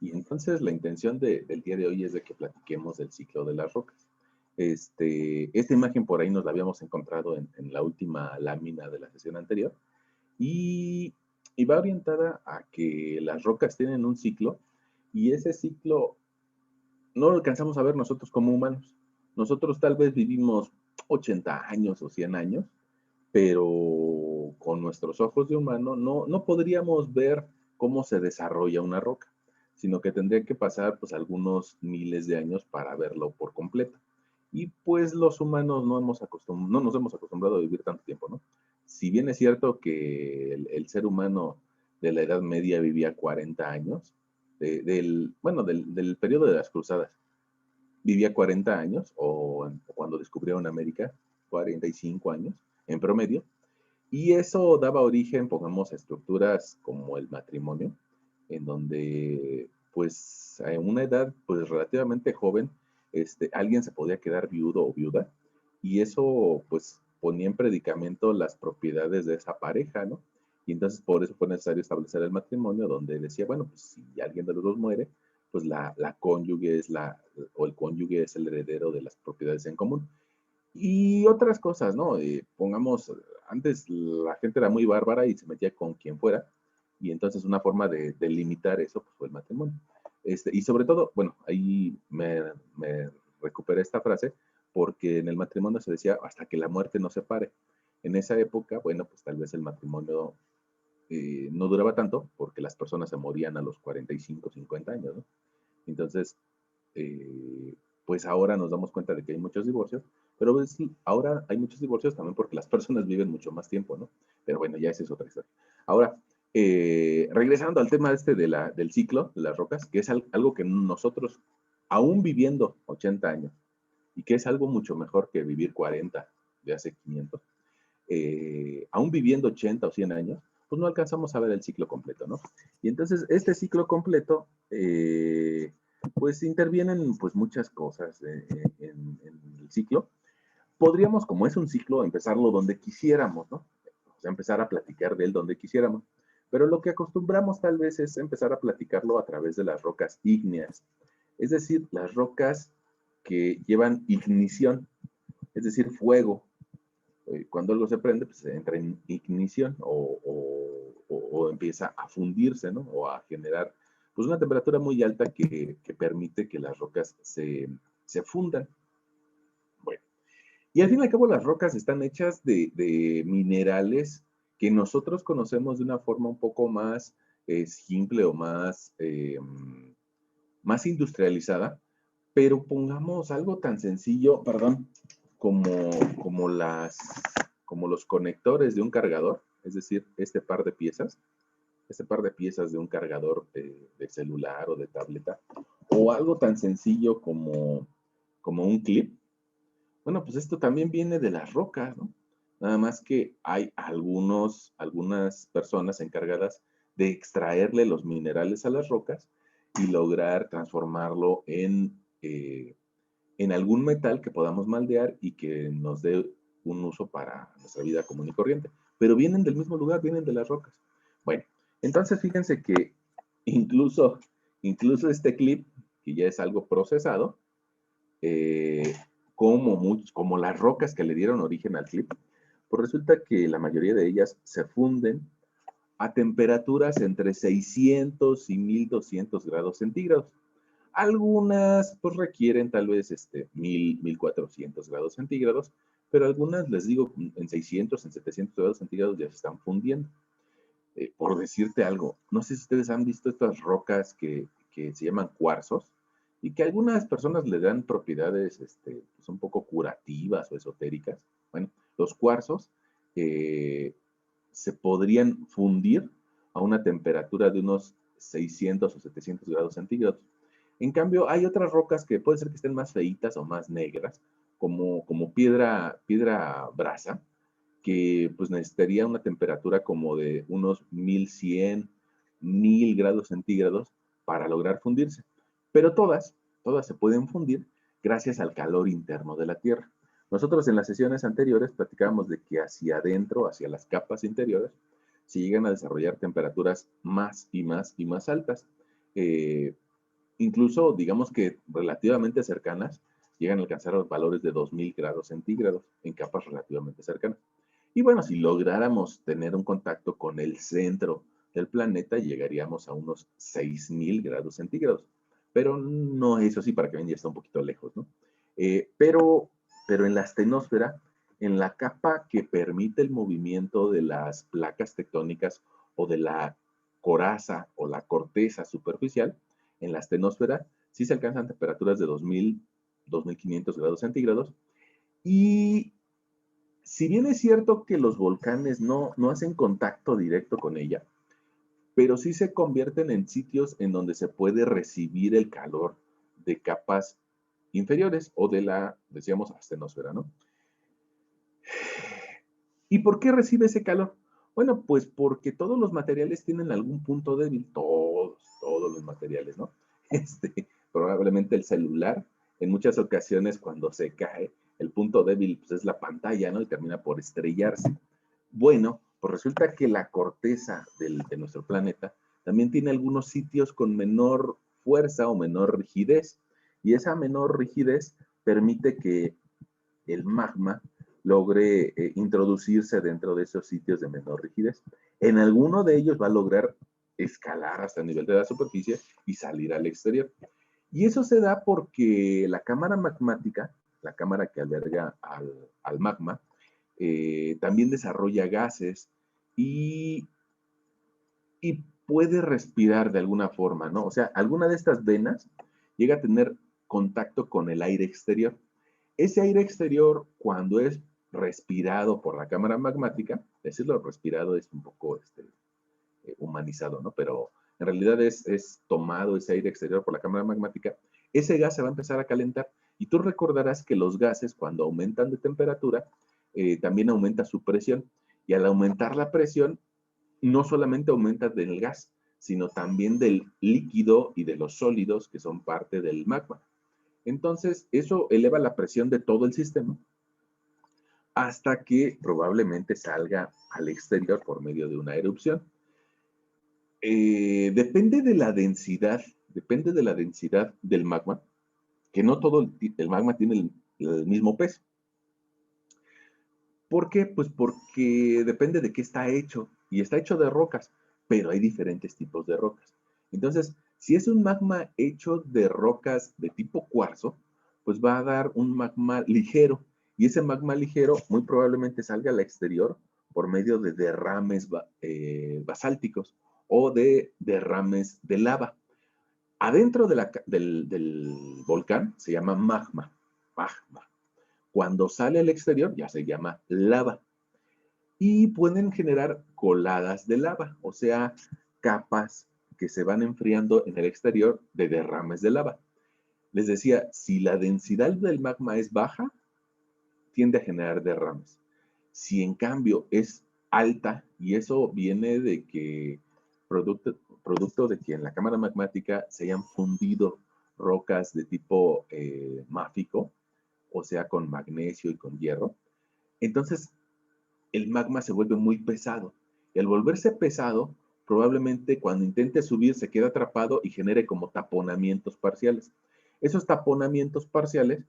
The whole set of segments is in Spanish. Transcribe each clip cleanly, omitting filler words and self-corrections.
Y entonces la intención del día de hoy es de que platiquemos del ciclo de las rocas. Esta imagen por ahí nos la habíamos encontrado en la última lámina de la sesión anterior y, y va orientada a que las rocas tienen un ciclo y ese ciclo no lo alcanzamos a ver nosotros como humanos. Nosotros tal vez vivimos 80 años o 100 años, pero con nuestros ojos de humano no podríamos ver cómo se desarrolla una roca, sino que tendría que pasar pues algunos miles de años para verlo por completo. Y pues los humanos no nos hemos acostumbrado a vivir tanto tiempo, ¿no? Si bien es cierto que el ser humano de la Edad Media vivía 40 años, del periodo de las cruzadas, vivía 40 años, o cuando descubrieron América, 45 años en promedio, y eso daba origen, pongamos, a estructuras como el matrimonio, en donde, pues, a una edad, pues, relativamente joven, alguien se podía quedar viudo o viuda, y eso, pues, ponía en predicamento las propiedades de esa pareja, ¿no? Y entonces, por eso fue necesario establecer el matrimonio, donde decía, bueno, pues, si alguien de los dos muere, pues la cónyuge o el cónyuge es el heredero de las propiedades en común. Y otras cosas, ¿no? Pongamos, antes la gente era muy bárbara y se metía con quien fuera, y entonces una forma de limitar eso pues, fue el matrimonio. Y sobre todo, bueno, ahí me recuperé esta frase, porque en el matrimonio se decía hasta que la muerte nos separe. En esa época, bueno, pues tal vez el matrimonio no duraba tanto, porque las personas se morían a los 45, 50 años, ¿no? Entonces, eh, pues ahora nos damos cuenta de que hay muchos divorcios, pero pues, sí, ahora hay muchos divorcios también porque las personas viven mucho más tiempo, ¿no? Pero bueno, ya esa es otra historia. Ahora, regresando al tema del ciclo de las rocas, que es algo que nosotros, aún viviendo 80 años, y que es algo mucho mejor que vivir 40 de hace 500, aún viviendo 80 o 100 años, pues no alcanzamos a ver el ciclo completo, ¿no? Y entonces este ciclo completo, pues intervienen pues muchas cosas en el ciclo. Podríamos, como es un ciclo, empezarlo donde quisiéramos, ¿no? O sea, empezar a platicar de él donde quisiéramos. Pero lo que acostumbramos tal vez es empezar a platicarlo a través de las rocas ígneas, es decir, las rocas que llevan ignición, es decir, fuego. Cuando algo se prende, pues entra en ignición o empieza a fundirse, ¿no? O a generar pues una temperatura muy alta que permite que las rocas se fundan. Bueno, y al fin y al cabo las rocas están hechas de minerales que nosotros conocemos de una forma un poco más simple o más industrializada, pero pongamos algo tan sencillo, perdón, como, como, las, como los conectores de un cargador, es decir, este par de piezas de un cargador de celular o de tableta, o algo tan sencillo como un clip. Bueno, pues esto también viene de las rocas, ¿no? Nada más que hay algunas personas encargadas de extraerle los minerales a las rocas y lograr transformarlo en algún metal que podamos moldear y que nos dé un uso para nuestra vida común y corriente. Pero vienen del mismo lugar, vienen de las rocas. Bueno, entonces fíjense que incluso, incluso este clip, que ya es algo procesado, eh, como las rocas que le dieron origen al clip, pues resulta que la mayoría de ellas se funden a temperaturas entre 600 y 1200 grados centígrados. Algunas pues requieren tal vez 1400 grados centígrados, pero algunas, les digo, en 600, en 700 grados centígrados ya se están fundiendo. Por decirte algo, no sé si ustedes han visto estas rocas que se llaman cuarzos y que algunas personas le dan propiedades pues un poco curativas o esotéricas. Bueno, los cuarzos eh, se podrían fundir a una temperatura de unos 600 o 700 grados centígrados. En cambio, hay otras rocas que puede ser que estén más feitas o más negras, como piedra brasa, que pues necesitaría una temperatura como de unos 1100, 1000 grados centígrados para lograr fundirse. Pero todas se pueden fundir gracias al calor interno de la Tierra. Nosotros en las sesiones anteriores platicábamos de que hacia adentro, hacia las capas interiores, se llegan a desarrollar temperaturas más y más y más altas. incluso digamos que relativamente cercanas, llegan a alcanzar los valores de 2000 grados centígrados en capas relativamente cercanas. Y bueno, si lográramos tener un contacto con el centro del planeta, llegaríamos a unos 6000 grados centígrados. Pero no, eso sí, para que vean, ya está un poquito lejos, ¿no? Pero en la astenosfera, en la capa que permite el movimiento de las placas tectónicas o de la coraza o la corteza superficial, en la astenosfera sí se alcanzan temperaturas de 2000, 2500 grados centígrados. Y si bien es cierto que los volcanes no hacen contacto directo con ella, pero sí se convierten en sitios en donde se puede recibir el calor de capas inferiores o de la, decíamos, astenosfera, ¿no? ¿Y por qué recibe ese calor? Bueno, pues porque todos los materiales tienen algún punto débil, todos los materiales, ¿no? Probablemente el celular, en muchas ocasiones cuando se cae, el punto débil pues, es la pantalla, ¿no? Y termina por estrellarse. Bueno, pues resulta que la corteza de nuestro planeta también tiene algunos sitios con menor fuerza o menor rigidez. Y esa menor rigidez permite que el magma logre introducirse dentro de esos sitios de menor rigidez. En alguno de ellos va a lograr escalar hasta el nivel de la superficie y salir al exterior. Y eso se da porque la cámara magmática, la cámara que alberga al magma, también desarrolla gases y, y puede respirar de alguna forma, ¿no? O sea, alguna de estas venas llega a tener contacto con el aire exterior. Ese aire exterior, cuando es respirado por la cámara magmática, decirlo respirado es un poco humanizado, ¿no? Pero en realidad es tomado ese aire exterior por la cámara magmática, ese gas se va a empezar a calentar. Y tú recordarás que los gases, cuando aumentan de temperatura, también aumenta su presión. Y al aumentar la presión, no solamente aumenta del gas, sino también del líquido y de los sólidos que son parte del magma. Entonces, eso eleva la presión de todo el sistema hasta que probablemente salga al exterior por medio de una erupción. Depende de la densidad del magma, que no todo el magma tiene el mismo peso. ¿Por qué? Pues porque depende de qué está hecho, y está hecho de rocas, pero hay diferentes tipos de rocas. Entonces, si es un magma hecho de rocas de tipo cuarzo, pues va a dar un magma ligero, y ese magma ligero muy probablemente salga al exterior por medio de derrames basálticos o de derrames de lava. Adentro del volcán se llama magma. Cuando sale al exterior ya se llama lava. Y pueden generar coladas de lava, o sea, capas que se van enfriando en el exterior de derrames de lava. Les decía, si la densidad del magma es baja, tiende a generar derrames. Si en cambio es alta, y eso viene de que producto de que en la cámara magmática se hayan fundido rocas de tipo máfico, o sea, con magnesio y con hierro, entonces el magma se vuelve muy pesado. Y al volverse pesado, probablemente cuando intente subir se queda atrapado y genere como taponamientos parciales. Esos taponamientos parciales,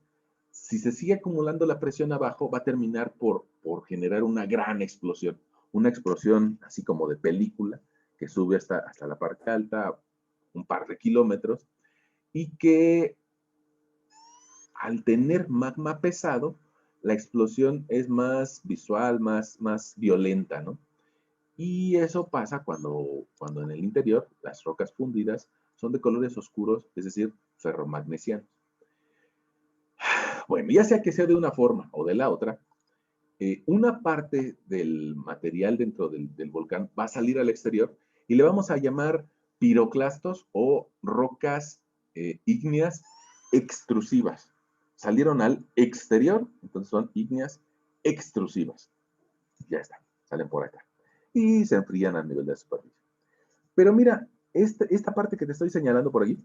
si se sigue acumulando la presión abajo, va a terminar por generar una gran explosión. Una explosión así como de película, que sube hasta la parte alta, un par de kilómetros, y que al tener magma pesado, la explosión es más visual, más violenta, ¿no? Y eso pasa cuando en el interior las rocas fundidas son de colores oscuros, es decir, ferromagnesianos. Bueno, ya sea que sea de una forma o de la otra, una parte del material dentro del volcán va a salir al exterior y le vamos a llamar piroclastos o rocas ígneas extrusivas. Salieron al exterior, entonces son ígneas extrusivas. Ya está, salen por acá. Y se enfrían al nivel de la superficie. Pero mira, esta parte que te estoy señalando por aquí,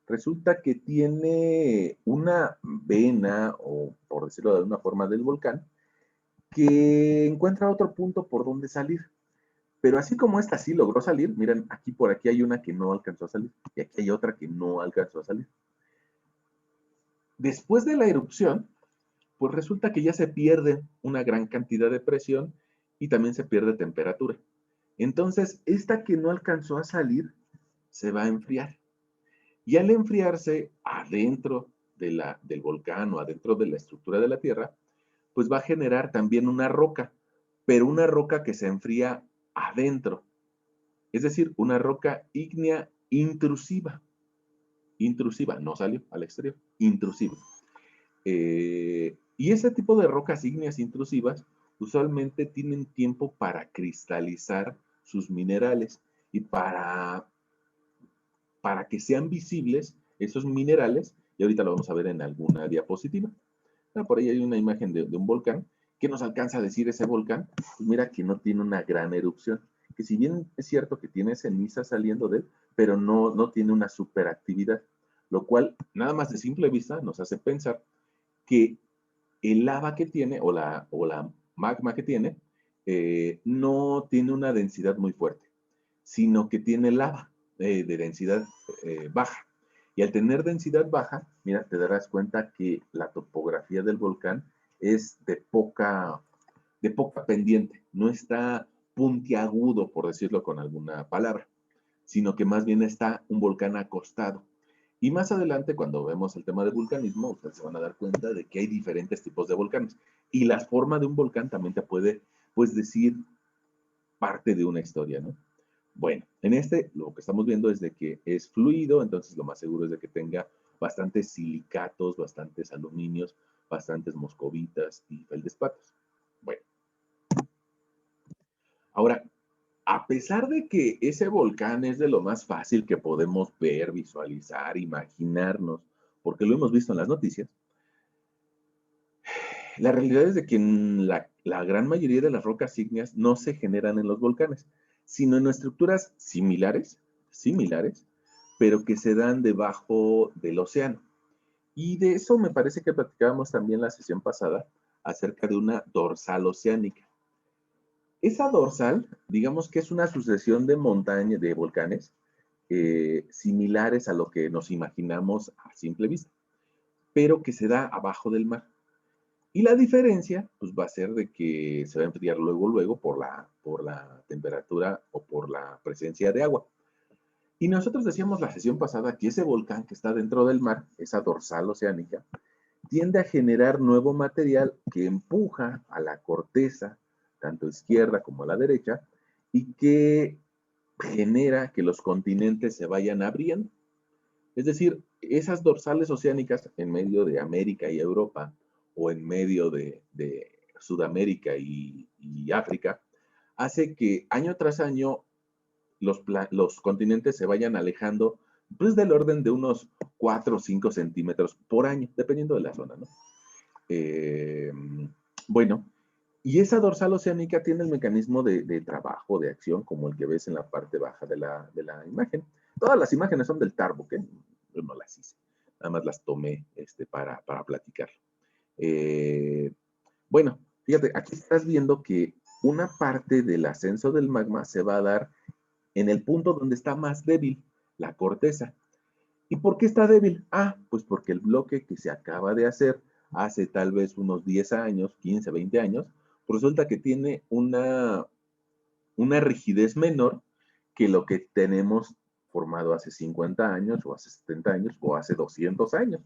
resulta que tiene una vena, o por decirlo de alguna forma, del volcán, que encuentra otro punto por donde salir. Pero así como esta sí logró salir, miren, aquí por aquí hay una que no alcanzó a salir y aquí hay otra que no alcanzó a salir. Después de la erupción, pues resulta que ya se pierde una gran cantidad de presión y también se pierde temperatura. Entonces, esta que no alcanzó a salir se va a enfriar. Y al enfriarse adentro del volcán o adentro de la estructura de la Tierra, pues va a generar también una roca, pero una roca que se enfría adentro. Es decir, una roca ígnea intrusiva. Intrusiva, no salió al exterior, intrusiva. Y ese tipo de rocas ígneas intrusivas usualmente tienen tiempo para cristalizar sus minerales y para que sean visibles esos minerales, y ahorita lo vamos a ver en alguna diapositiva. Por ahí hay una imagen de un volcán. ¿Qué nos alcanza a decir ese volcán? Pues mira que no tiene una gran erupción, que si bien es cierto que tiene ceniza saliendo de él, pero no tiene una superactividad, lo cual nada más de simple vista nos hace pensar que el lava que tiene o la magma que tiene no tiene una densidad muy fuerte, sino que tiene lava de densidad baja. Y al tener densidad baja, mira, te darás cuenta que la topografía del volcán es de poca pendiente, no está puntiagudo, por decirlo con alguna palabra, sino que más bien está un volcán acostado. Y más adelante, cuando vemos el tema del vulcanismo, ustedes se van a dar cuenta de que hay diferentes tipos de volcanes. Y la forma de un volcán también te puede, pues, decir parte de una historia, ¿no? Bueno, en este lo que estamos viendo es de que es fluido, entonces lo más seguro es de que tenga bastantes silicatos, bastantes aluminios, bastantes moscovitas y feldespatos. Bueno, ahora, a pesar de que ese volcán es de lo más fácil que podemos ver, visualizar, imaginarnos, porque lo hemos visto en las noticias, la realidad es de que la gran mayoría de las rocas ígneas no se generan en los volcanes, sino en estructuras similares, pero que se dan debajo del océano. Y de eso me parece que platicábamos también la sesión pasada acerca de una dorsal oceánica. Esa dorsal, digamos que es una sucesión de montañas, de volcanes, similares a lo que nos imaginamos a simple vista, pero que se da abajo del mar. Y la diferencia, pues va a ser de que se va a enfriar luego por la temperatura o por la presencia de agua. Y nosotros decíamos la sesión pasada que ese volcán que está dentro del mar, esa dorsal oceánica, tiende a generar nuevo material que empuja a la corteza, tanto izquierda como a la derecha, y que genera que los continentes se vayan abriendo. Es decir, esas dorsales oceánicas en medio de América y Europa, o en medio de Sudamérica y África, hace que año tras año los continentes se vayan alejando, pues del orden de unos 4 o 5 centímetros por año, dependiendo de la zona, ¿no? Eh, bueno, y esa dorsal oceánica tiene el mecanismo de trabajo, de acción, como el que ves en la parte baja de la imagen. Todas las imágenes son del Tarboc, ¿eh? Yo no las hice, nada más las tomé para platicar. Eh, bueno, fíjate, aquí estás viendo que una parte del ascenso del magma se va a dar en el punto donde está más débil, la corteza. ¿Y por qué está débil? Pues porque el bloque que se acaba de hacer hace tal vez unos 10 años, 15, 20 años, pues resulta que tiene una rigidez menor que lo que tenemos formado hace 50 años o hace 70 años o hace 200 años.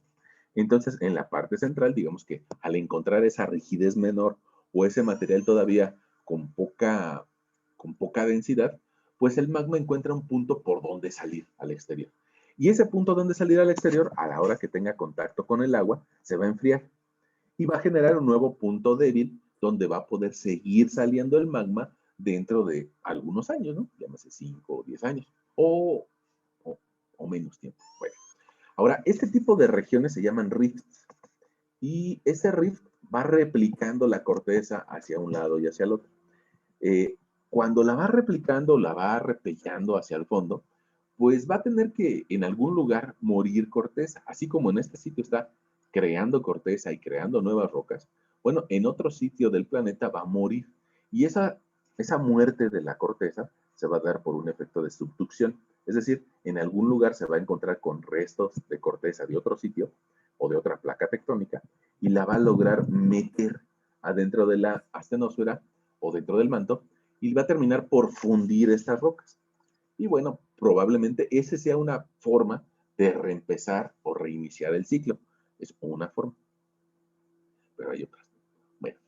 Entonces, en la parte central, digamos que al encontrar esa rigidez menor o ese material todavía con poca densidad, pues el magma encuentra un punto por donde salir al exterior. Y ese punto donde salir al exterior, a la hora que tenga contacto con el agua, se va a enfriar y va a generar un nuevo punto débil donde va a poder seguir saliendo el magma dentro de algunos años, ¿no? Llámese 5 o 10 años o, o, o menos tiempo. Bueno, ahora, este tipo de regiones se llaman rifts y ese rift va replicando la corteza hacia un lado y hacia el otro. Eh, Cuando la va replicando, la va repellando hacia el fondo, pues va a tener que en algún lugar morir corteza, así como en este sitio está creando corteza y creando nuevas rocas. Bueno, en otro sitio del planeta va a morir y esa Esa muerte de la corteza se va a dar por un efecto de subducción, es decir, en algún lugar se va a encontrar con restos de corteza de otro sitio o de otra placa tectónica y la va a lograr meter adentro de la astenosfera o dentro del manto y va a terminar por fundir estas rocas. Y bueno, probablemente esa sea una forma de reempezar o reiniciar el ciclo. Es una forma, pero hay otras. Bueno,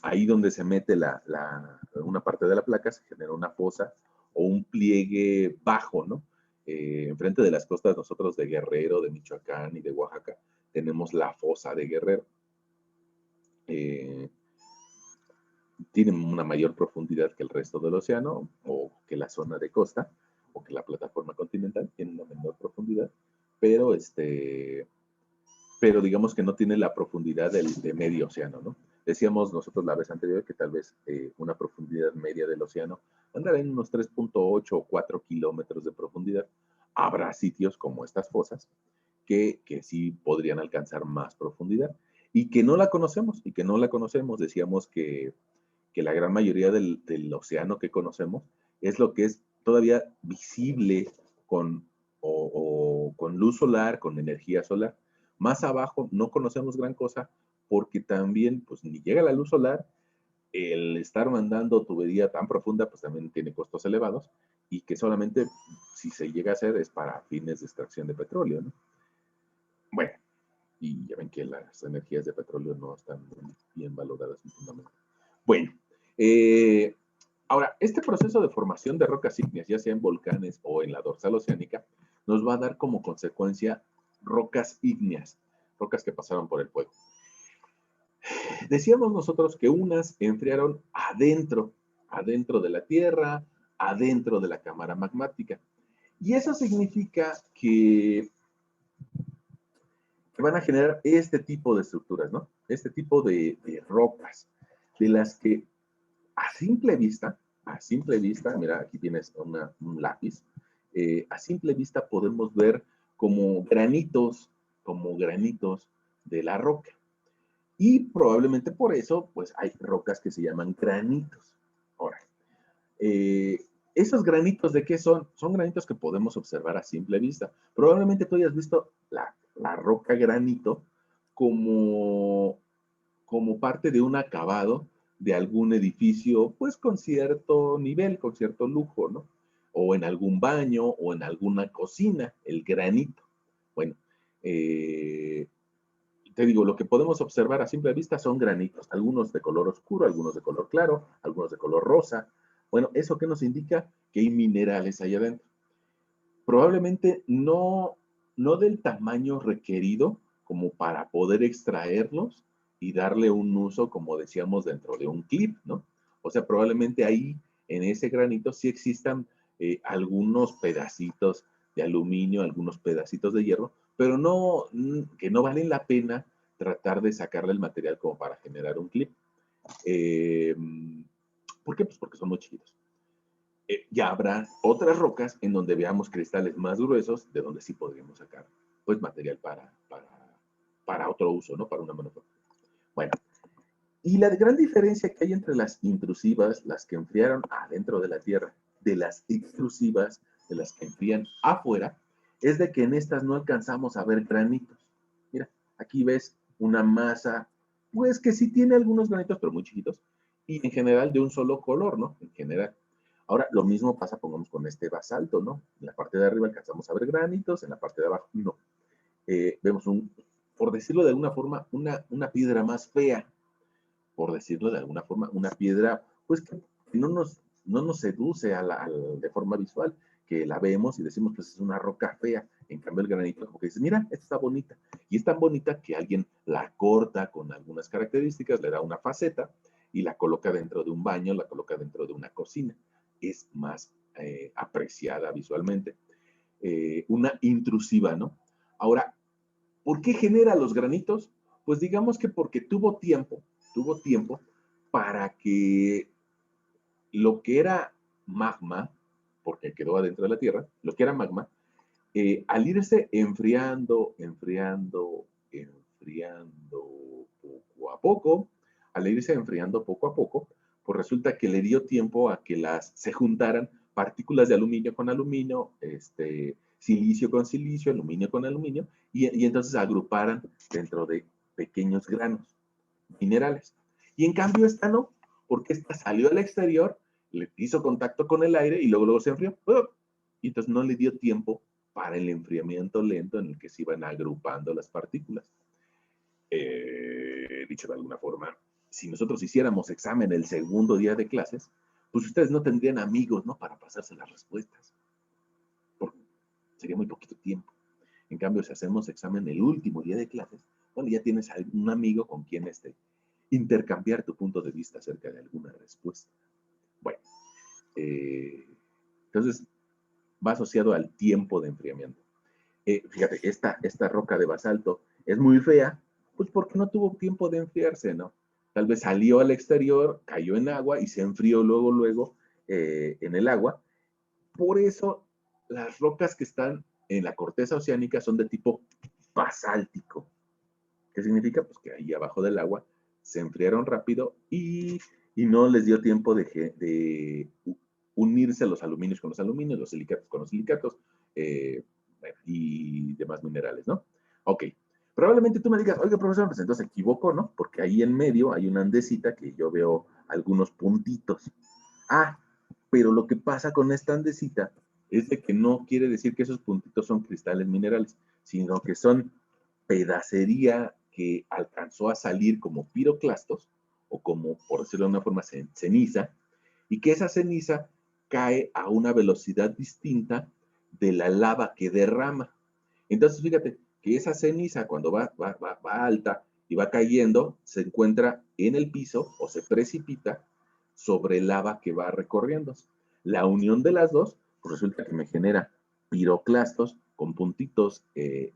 ahí donde se mete una parte de la placa se genera una fosa o un pliegue bajo, ¿no? Enfrente de las costas nosotros de Guerrero, de Michoacán y de Oaxaca, tenemos la fosa de Guerrero. Tienen una mayor profundidad que el resto del océano o que la zona de costa o que la plataforma continental, tiene una menor profundidad, pero pero digamos que no tiene la profundidad de medio océano, ¿no? Decíamos nosotros la vez anterior que tal vez una profundidad media del océano andará en unos 3.8 o 4 kilómetros de profundidad. Habrá sitios como estas fosas que sí podrían alcanzar más profundidad y que no la conocemos, y que no la conocemos. Decíamos que la gran mayoría del océano que conocemos es lo que es todavía visible con, con luz solar, con energía solar. Más abajo no conocemos gran cosa porque también pues ni llega la luz solar, el estar mandando tubería tan profunda pues también tiene costos elevados y que solamente si se llega a hacer es para fines de extracción de petróleo, ¿no? Bueno, y ya ven que las energías de petróleo no están bien valoradas últimamente. Bueno, eh, ahora, este proceso de formación de rocas ígneas, ya sea en volcanes o en la dorsal oceánica, nos va a dar como consecuencia rocas ígneas, rocas que pasaron por el fuego. Decíamos nosotros que unas enfriaron adentro de la Tierra, adentro de la cámara magmática. Y eso significa que van a generar este tipo de estructuras, ¿no? Este tipo de rocas, de las que a simple vista, mira, aquí tienes un lápiz, a simple vista podemos ver como granitos de la roca. Y probablemente por eso, pues hay rocas que se llaman granitos. Ahora, eh, ¿esos granitos de qué son? Son granitos que podemos observar a simple vista. Probablemente tú hayas visto la roca granito como, como parte de un acabado de algún edificio, pues con cierto nivel, con cierto lujo, ¿no? O en algún baño o en alguna cocina, el granito. Bueno, eh, te digo, lo que podemos observar a simple vista son granitos, algunos de color oscuro, algunos de color claro, algunos de color rosa. Bueno, ¿eso qué nos indica? Que hay minerales ahí adentro. Probablemente no del tamaño requerido como para poder extraerlos y darle un uso, como decíamos, dentro de un clip, ¿no? O sea, probablemente ahí, en ese granito, sí existan algunos pedacitos de aluminio, algunos pedacitos de hierro, pero no, que no valen la pena tratar de sacarle el material como para generar un clip. Eh, ¿Por qué? Pues porque son muy chiquitos. Ya habrá otras rocas en donde veamos cristales más gruesos, de donde sí podríamos sacar pues material para otro uso, ¿no? Para una manufactura. Bueno, y la gran diferencia que hay entre las intrusivas, las que enfriaron adentro de la Tierra, de las extrusivas, de las que enfrían afuera, es de que en estas no alcanzamos a ver granitos. Mira, aquí ves una masa, pues que sí tiene algunos granitos, pero muy chiquitos, y en general de un solo color, ¿no? En general. Ahora, lo mismo pasa, pongamos, con este basalto, ¿no? En la parte de arriba alcanzamos a ver granitos, en la parte de abajo no. Vemos por decirlo de alguna forma, una piedra más fea, por decirlo de alguna forma, una piedra, pues que no nos seduce de forma visual, que la vemos y decimos, pues es una roca fea. En cambio, el granito, como que dices, mira, esta está bonita. Y es tan bonita que alguien la corta con algunas características, le da una faceta y la coloca dentro de un baño, la coloca dentro de una cocina. Es más apreciada visualmente. Una intrusiva, ¿no? Ahora, ¿por qué genera los granitos? Pues digamos que porque tuvo tiempo para que lo que era magma, porque quedó adentro de la Tierra, lo que era magma, al irse enfriando poco a poco, al irse enfriando poco a poco, pues resulta que le dio tiempo a que se juntaran partículas de aluminio con aluminio, silicio con silicio, aluminio con aluminio, y entonces agruparan dentro de pequeños granos minerales. Y en cambio esta no, porque esta salió al exterior, le hizo contacto con el aire y luego se enfrió. Y entonces no le dio tiempo para el enfriamiento lento en el que se iban agrupando las partículas. Dicho de alguna forma, si nosotros hiciéramos examen el segundo día de clases, pues ustedes no tendrían amigos, ¿no? Para pasarse las respuestas. Porque sería muy poquito tiempo. En cambio, si hacemos examen el último día de clases, bueno, ya tienes un amigo con quien intercambiar tu punto de vista acerca de alguna respuesta. Bueno, entonces va asociado al tiempo de enfriamiento. Fíjate, esta roca de basalto es muy fea, pues porque no tuvo tiempo de enfriarse, ¿no? Tal vez salió al exterior, cayó en agua y se enfrió luego en el agua. Por eso las rocas que están en la corteza oceánica son de tipo basáltico. ¿Qué significa? Pues que ahí abajo del agua se enfriaron rápido y no les dio tiempo de unirse los aluminios con los aluminios, los silicatos con los silicatos y demás minerales, ¿no? Ok. Probablemente tú me digas, oiga, profesor, pues entonces se equivocó, ¿no? Porque ahí en medio hay una andesita que yo veo algunos puntitos. Ah, pero lo que pasa con esta andesita es de que no quiere decir que esos puntitos son cristales minerales, sino que son pedacería que alcanzó a salir como piroclastos, o como, por decirlo de una forma, ceniza, y que esa ceniza cae a una velocidad distinta de la lava que derrama. Entonces, fíjate que esa ceniza, cuando va alta y va cayendo, se encuentra en el piso o se precipita sobre lava que va recorriendo. La unión de las dos, pues resulta que me genera piroclastos con puntitos que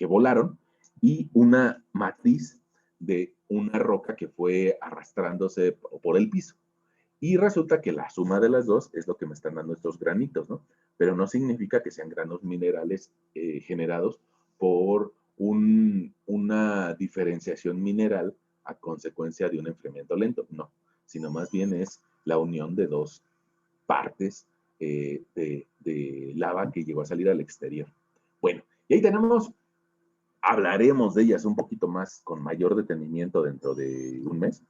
volaron y una matriz de una roca que fue arrastrándose por el piso. Y resulta que la suma de las dos es lo que me están dando estos granitos, ¿no? Pero no significa que sean granos minerales generados por una diferenciación mineral a consecuencia de un enfriamiento lento, no, sino más bien es la unión de dos partes de lava que llegó a salir al exterior. Bueno, y ahí tenemos, hablaremos de ellas un poquito más con mayor detenimiento dentro de un mes.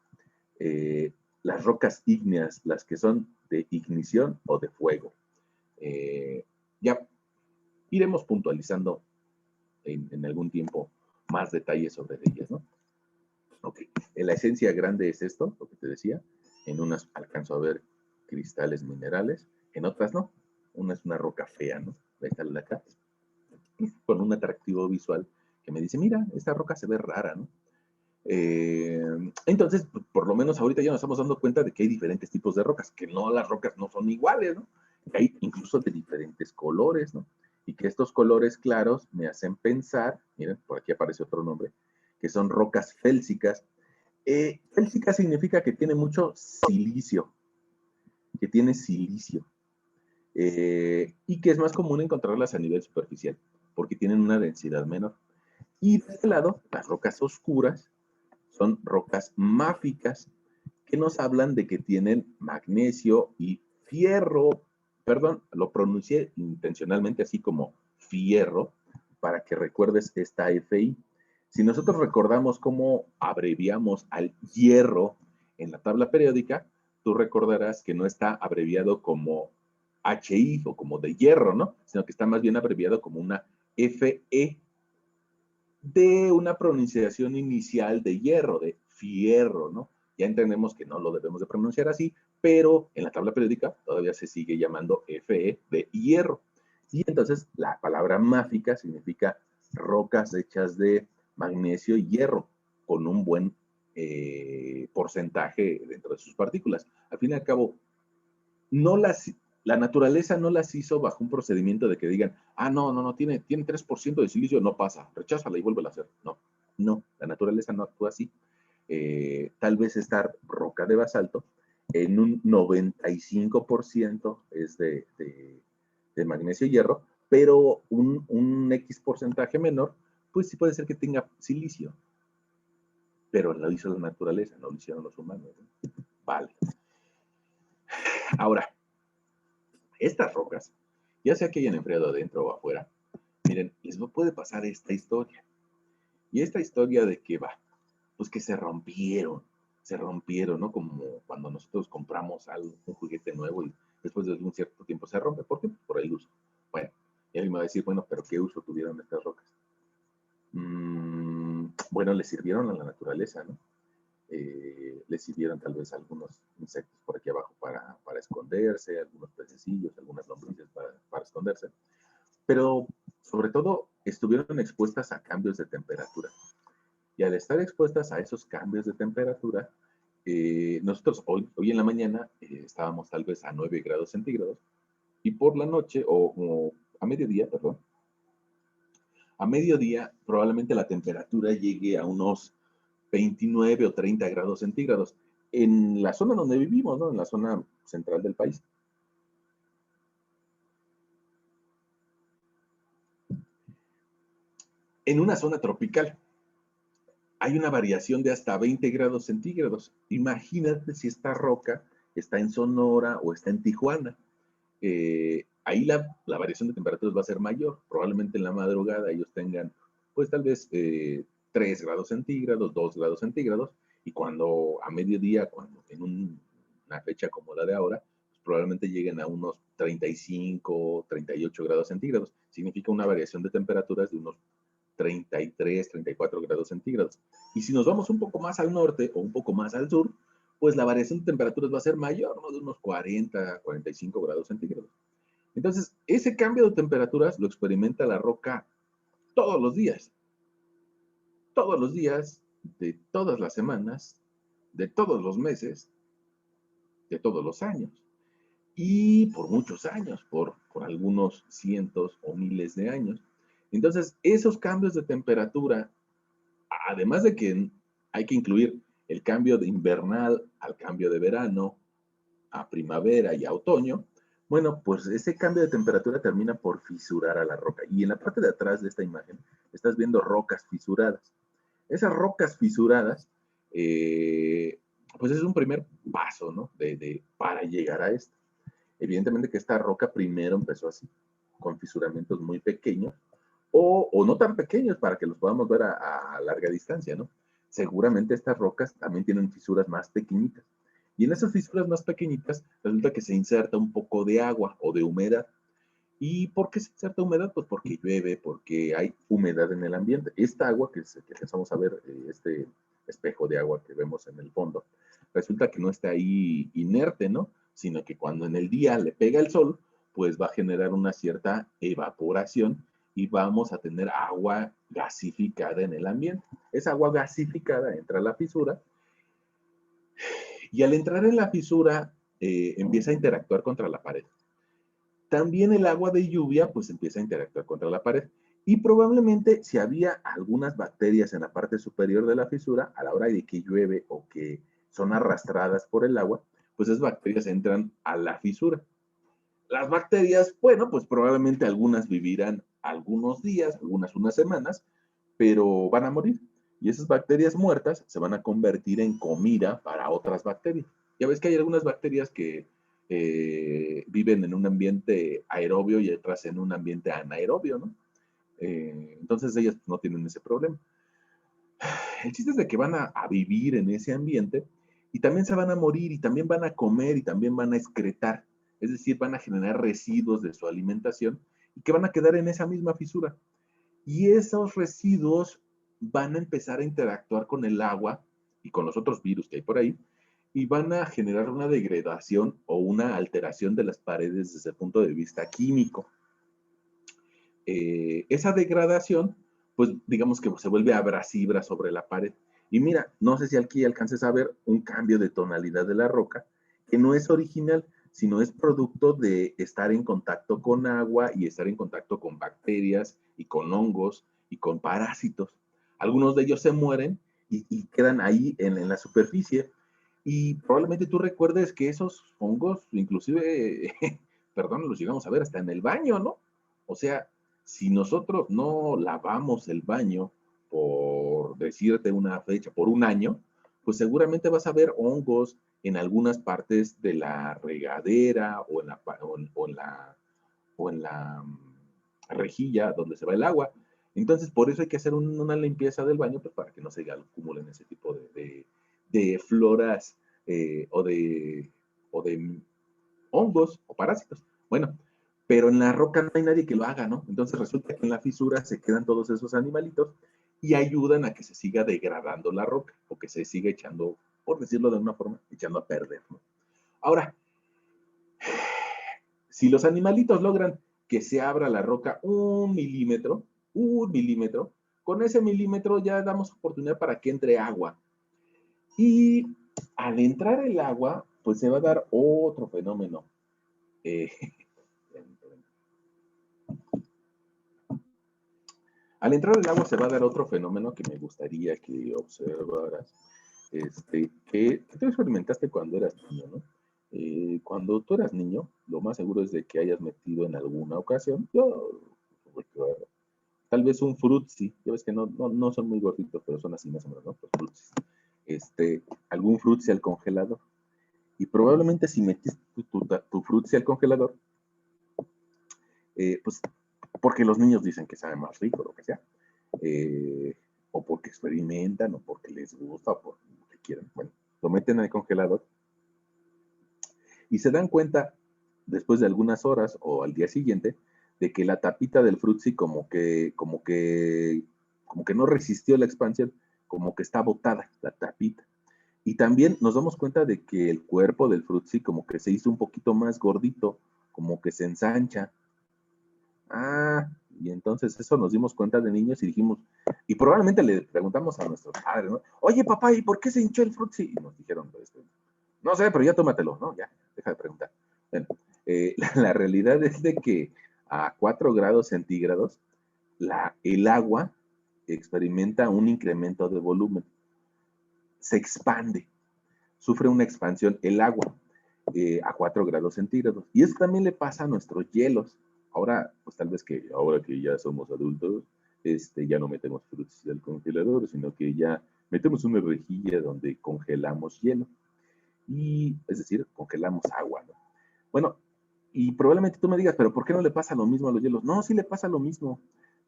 Las rocas ígneas, las que son de ignición o de fuego. Ya iremos puntualizando en algún tiempo más detalles sobre ellas, ¿no? Ok, en la esencia grande es esto, lo que te decía. En unas alcanzo a ver cristales minerales, en otras no. Una es una roca fea, ¿no? Esta de acá, con un atractivo visual que me dice, mira, esta roca se ve rara, ¿no? Entonces, por lo menos ahorita ya nos estamos dando cuenta de que hay diferentes tipos de rocas, que no las rocas no son iguales, ¿no? Que hay incluso de diferentes colores, ¿no? Y que estos colores claros me hacen pensar, miren, por aquí aparece otro nombre, que son rocas félsicas. Félsica significa que tiene mucho silicio, que tiene silicio, y que es más común encontrarlas a nivel superficial, porque tienen una densidad menor. Y de este lado, las rocas oscuras son rocas máficas que nos hablan de que tienen magnesio y fierro. Perdón, lo pronuncié intencionalmente así como fierro para que recuerdes esta FI. Si nosotros recordamos cómo abreviamos al hierro en la tabla periódica, tú recordarás que no está abreviado como HI o como de hierro, ¿no? Sino que está más bien abreviado como una FE de una pronunciación inicial de hierro, de fierro, ¿no? Ya entendemos que no lo debemos de pronunciar así, pero en la tabla periódica todavía se sigue llamando Fe de hierro. Y entonces la palabra máfica significa rocas hechas de magnesio y hierro, con un buen porcentaje dentro de sus partículas. Al fin y al cabo, no la naturaleza no las hizo bajo un procedimiento de que digan, no, tiene 3% de silicio, no pasa, recházala y vuelve a hacer. No, la naturaleza no actúa así. Tal vez esta roca de basalto, en un 95% es de magnesio y hierro, pero un X porcentaje menor, pues sí puede ser que tenga silicio. pero lo hizo la naturaleza, no lo hicieron los humanos, ¿no? Vale. Ahora, estas rocas, ya sea que hayan enfriado adentro o afuera, miren, les puede pasar esta historia. Y esta historia de que va, pues que se rompieron, ¿no? Como cuando nosotros compramos algo, un juguete nuevo y después de un cierto tiempo se rompe. ¿Por qué? Por el uso. Bueno, y alguien me va a decir, bueno, pero ¿qué uso tuvieron estas rocas? Bueno, le sirvieron a la naturaleza, ¿no? Le sirvieron tal vez algunos insectos por aquí abajo para esconderse, algunos pececillos, algunas lombrices para esconderse, pero sobre todo estuvieron expuestas a cambios de temperatura. Y al estar expuestas a esos cambios de temperatura, nosotros hoy en la mañana estábamos tal vez a 9 grados centígrados y por la noche, o a mediodía, perdón, a mediodía probablemente la temperatura llegue a unos 29 o 30 grados centígrados en la zona donde vivimos, ¿no? En la zona central del país. En una zona tropical hay una variación de hasta 20 grados centígrados. Imagínate si esta roca está en Sonora o está en Tijuana. Ahí la variación de temperaturas va a ser mayor. Probablemente en la madrugada ellos tengan, pues tal vez 3 grados centígrados, 2 grados centígrados, y cuando a mediodía, cuando en una fecha como la de ahora, pues probablemente lleguen a unos 35, 38 grados centígrados. Significa una variación de temperaturas de unos 33, 34 grados centígrados. Y si nos vamos un poco más al norte o un poco más al sur, pues la variación de temperaturas va a ser mayor, ¿no? De unos 40, 45 grados centígrados. Entonces, ese cambio de temperaturas lo experimenta la roca todos los días, de todas las semanas, de todos los meses, de todos los años. Y por muchos años, por algunos cientos o miles de años. Entonces, esos cambios de temperatura, además de que hay que incluir el cambio de invernal al cambio de verano, a primavera y a otoño, bueno, pues ese cambio de temperatura termina por fisurar a la roca. Y en la parte de atrás de esta imagen estás viendo rocas fisuradas. Esas rocas fisuradas, pues es un primer paso, ¿no? Para llegar a esto. Evidentemente que esta roca primero empezó así, con fisuramientos muy pequeños, o no tan pequeños para que los podamos ver a larga distancia, ¿no? Seguramente estas rocas también tienen fisuras más pequeñitas. Y en esas fisuras más pequeñitas resulta que se inserta un poco de agua o de humedad. ¿Y por qué se inserta humedad? Pues porque llueve, porque hay humedad en el ambiente. Esta agua que empezamos a ver, este espejo de agua que vemos en el fondo, resulta que no está ahí inerte, ¿no? Sino que cuando en el día le pega el sol, pues va a generar una cierta evaporación y vamos a tener agua gasificada en el ambiente. Esa agua gasificada entra a la fisura y al entrar en la fisura empieza a interactuar contra la pared. También el agua de lluvia pues empieza a interactuar contra la pared y probablemente si había algunas bacterias en la parte superior de la fisura, a la hora de que llueve o que son arrastradas por el agua, pues esas bacterias entran a la fisura. Las bacterias, bueno, pues probablemente algunas vivirán algunos días, algunas unas semanas, pero van a morir. Y esas bacterias muertas se van a convertir en comida para otras bacterias. Ya ves que hay algunas bacterias que viven en un ambiente aerobio y otras en un ambiente anaerobio, ¿no? Entonces ellas no tienen ese problema. El chiste es de que van a vivir en ese ambiente y también se van a morir y también van a comer y también van a excretar. Es decir, van a generar residuos de su alimentación y que van a quedar en esa misma fisura. Y esos residuos van a empezar a interactuar con el agua y con los otros virus que hay por ahí y van a generar una degradación o una alteración de las paredes desde el punto de vista químico. Esa degradación, pues digamos que se vuelve abrasiva sobre la pared. Y mira, no sé si aquí alcances a ver un cambio de tonalidad de la roca, que no es original, sino es producto de estar en contacto con agua y estar en contacto con bacterias y con hongos y con parásitos. Algunos de ellos se mueren y quedan ahí en la superficie. Y probablemente tú recuerdes que esos hongos, inclusive, perdón, los llegamos a ver hasta en el baño, ¿no? O sea, si nosotros no lavamos el baño por por decirte una fecha, por un año, pues seguramente vas a ver hongos en algunas partes de la regadera o en la rejilla donde se va el agua. Entonces, por eso hay que hacer una limpieza del baño, pues para que no se acumulen ese tipo de floras o de hongos o parásitos. Bueno, pero en la roca no hay nadie que lo haga, ¿no? Entonces resulta que en la fisura se quedan todos esos animalitos y ayudan a que se siga degradando la roca o que se siga echando, por decirlo de una forma, echando a perder, ¿no? Ahora, si los animalitos logran que se abra la roca un milímetro, con ese milímetro ya damos oportunidad para que entre agua. Y al entrar el agua, pues se va a dar otro fenómeno. Al entrar el agua se va a dar otro fenómeno que me gustaría que observaras, que tú experimentaste cuando eras niño, ¿no? Cuando tú eras niño, lo más seguro es de que hayas metido en alguna ocasión, yo recuerdo, tal vez un frutzi, ya ves que no son muy gorditos, pero son así más o menos, ¿no? Los frutzis. Algún frutzi al congelador. Y probablemente si metiste tu frutzi al congelador, pues porque los niños dicen que sabe más rico, lo que sea, o porque experimentan, o porque les gusta, o por lo que quieran. Bueno, lo meten en el congelador y se dan cuenta después de algunas horas o al día siguiente de que la tapita del frutzi como que no resistió la expansión, como que está botada la tapita. Y también nos damos cuenta de que el cuerpo del frutzi como que se hizo un poquito más gordito, como que se ensancha. Ah, y entonces eso nos dimos cuenta de niños y dijimos, y probablemente le preguntamos a nuestros padres, ¿no? Oye, papá, ¿y por qué se hinchó el frutzi? Y nos dijeron, pues, no sé, pero ya tómatelo, ¿no? Ya, deja de preguntar. Bueno, la realidad es de que a 4 grados centígrados el agua experimenta un incremento de volumen, se expande, sufre una expansión el agua a 4 grados centígrados. Y eso también le pasa a nuestros hielos. Ahora, pues tal vez que ahora que ya somos adultos, ya no metemos frutas del congelador, sino que ya metemos una rejilla donde congelamos hielo. Y, es decir, congelamos agua, ¿no? Bueno, y probablemente tú me digas, pero ¿por qué no le pasa lo mismo a los hielos? No, sí le pasa lo mismo.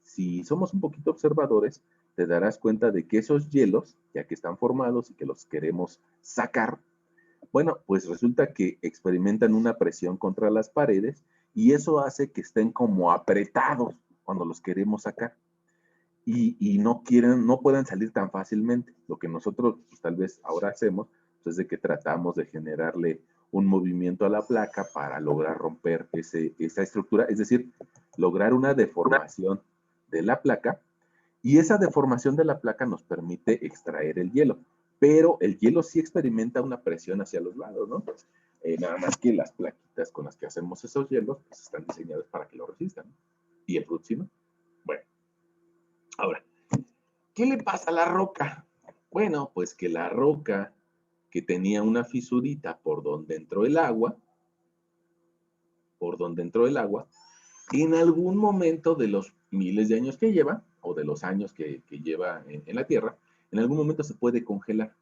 Si somos un poquito observadores, te darás cuenta de que esos hielos, ya que están formados y que los queremos sacar, bueno, pues resulta que experimentan una presión contra las paredes y eso hace que estén como apretados cuando los queremos sacar y no puedan salir tan fácilmente. Lo que nosotros pues, tal vez ahora hacemos pues, es de que tratamos de generarle un movimiento a la placa para lograr romper esa estructura, es decir, lograr una deformación de la placa y esa deformación de la placa nos permite extraer el hielo, pero el hielo sí experimenta una presión hacia los lados, ¿no? Nada más que las plaquitas con las que hacemos esos hielos pues, están diseñadas para que lo resistan, ¿no? Y el frutzi, ¿no? Bueno, ahora, ¿qué le pasa a la roca? Bueno, pues que la roca que tenía una fisurita por donde entró el agua, en algún momento de los miles de años que lleva, o de los años que lleva en la Tierra, en algún momento se puede congelar.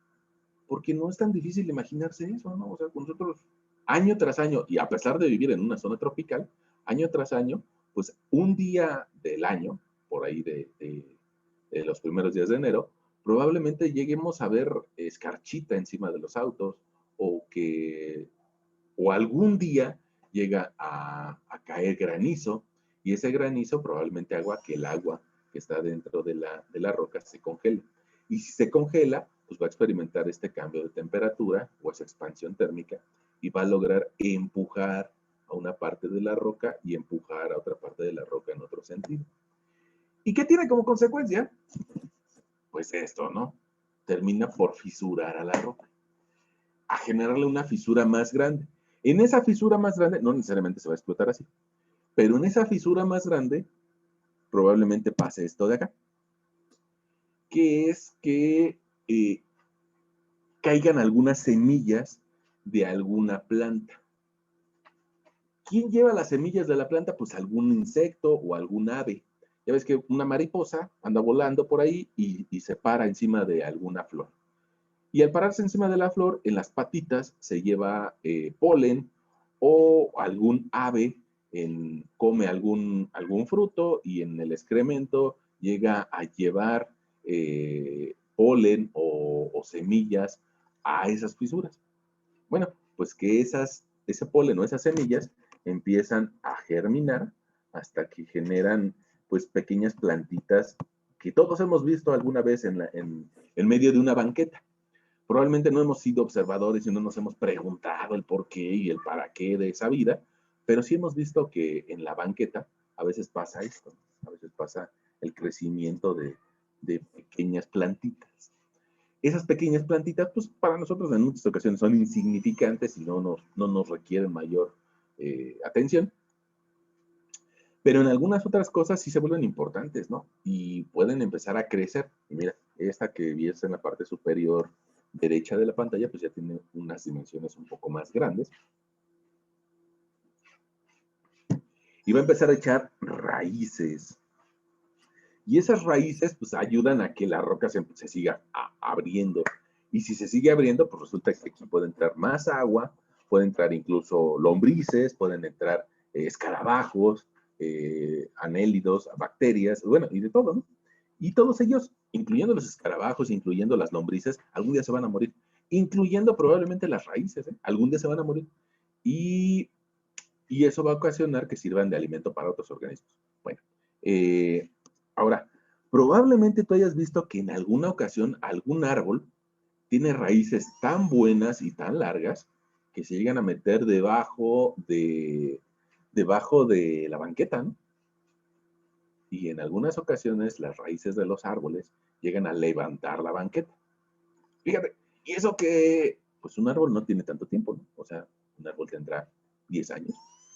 Porque no es tan difícil imaginarse eso, ¿no? O sea, nosotros año tras año, y a pesar de vivir en una zona tropical, año tras año, pues un día del año, por ahí de los primeros días de enero, probablemente lleguemos a ver escarchita encima de los autos o algún día llega a caer granizo y ese granizo probablemente haga que el agua que está dentro de la roca se congele. Y si se congela, pues va a experimentar este cambio de temperatura o esa expansión térmica y va a lograr empujar a una parte de la roca y empujar a otra parte de la roca en otro sentido. ¿Y qué tiene como consecuencia? Pues esto, ¿no? Termina por fisurar a la roca, a generarle una fisura más grande. En esa fisura más grande, no necesariamente se va a explotar así, pero en esa fisura más grande probablemente pase esto de acá, que es que caigan algunas semillas de alguna planta. ¿Quién lleva las semillas de la planta? Pues algún insecto o algún ave. Ya ves que una mariposa anda volando por ahí y se para encima de alguna flor. Y al pararse encima de la flor, en las patitas se lleva polen o algún ave come algún fruto y en el excremento llega a llevar polen o semillas a esas fisuras. Bueno, pues que ese polen o esas semillas empiezan a germinar hasta que generan pues pequeñas plantitas que todos hemos visto alguna vez en medio de una banqueta. Probablemente no hemos sido observadores y no nos hemos preguntado el por qué y el para qué de esa vida, pero sí hemos visto que en la banqueta a veces pasa esto, a veces pasa el crecimiento de pequeñas plantitas. Esas pequeñas plantitas, pues para nosotros en muchas ocasiones son insignificantes y no nos requieren mayor atención, pero en algunas otras cosas sí se vuelven importantes, ¿no? Y pueden empezar a crecer. Y mira, esta que vies en la parte superior derecha de la pantalla, pues ya tiene unas dimensiones un poco más grandes. Y va a empezar a echar raíces. Y esas raíces, pues ayudan a que la roca se siga abriendo. Y si se sigue abriendo, pues resulta que aquí puede entrar más agua, puede entrar incluso lombrices, pueden entrar escarabajos, anélidos, bacterias, bueno, y de todo, ¿no? Y todos ellos, incluyendo los escarabajos, incluyendo las lombrices, algún día se van a morir, incluyendo probablemente las raíces, ¿eh? Algún día se van a morir. Y, y eso va a ocasionar que sirvan de alimento para otros organismos. Bueno, ahora, probablemente tú hayas visto que en alguna ocasión algún árbol tiene raíces tan buenas y tan largas que se llegan a meter debajo de la banqueta, ¿no? Y en algunas ocasiones las raíces de los árboles llegan a levantar la banqueta. Fíjate, y eso que, pues un árbol no tiene tanto tiempo, ¿no? O sea, un árbol tendrá 10 años,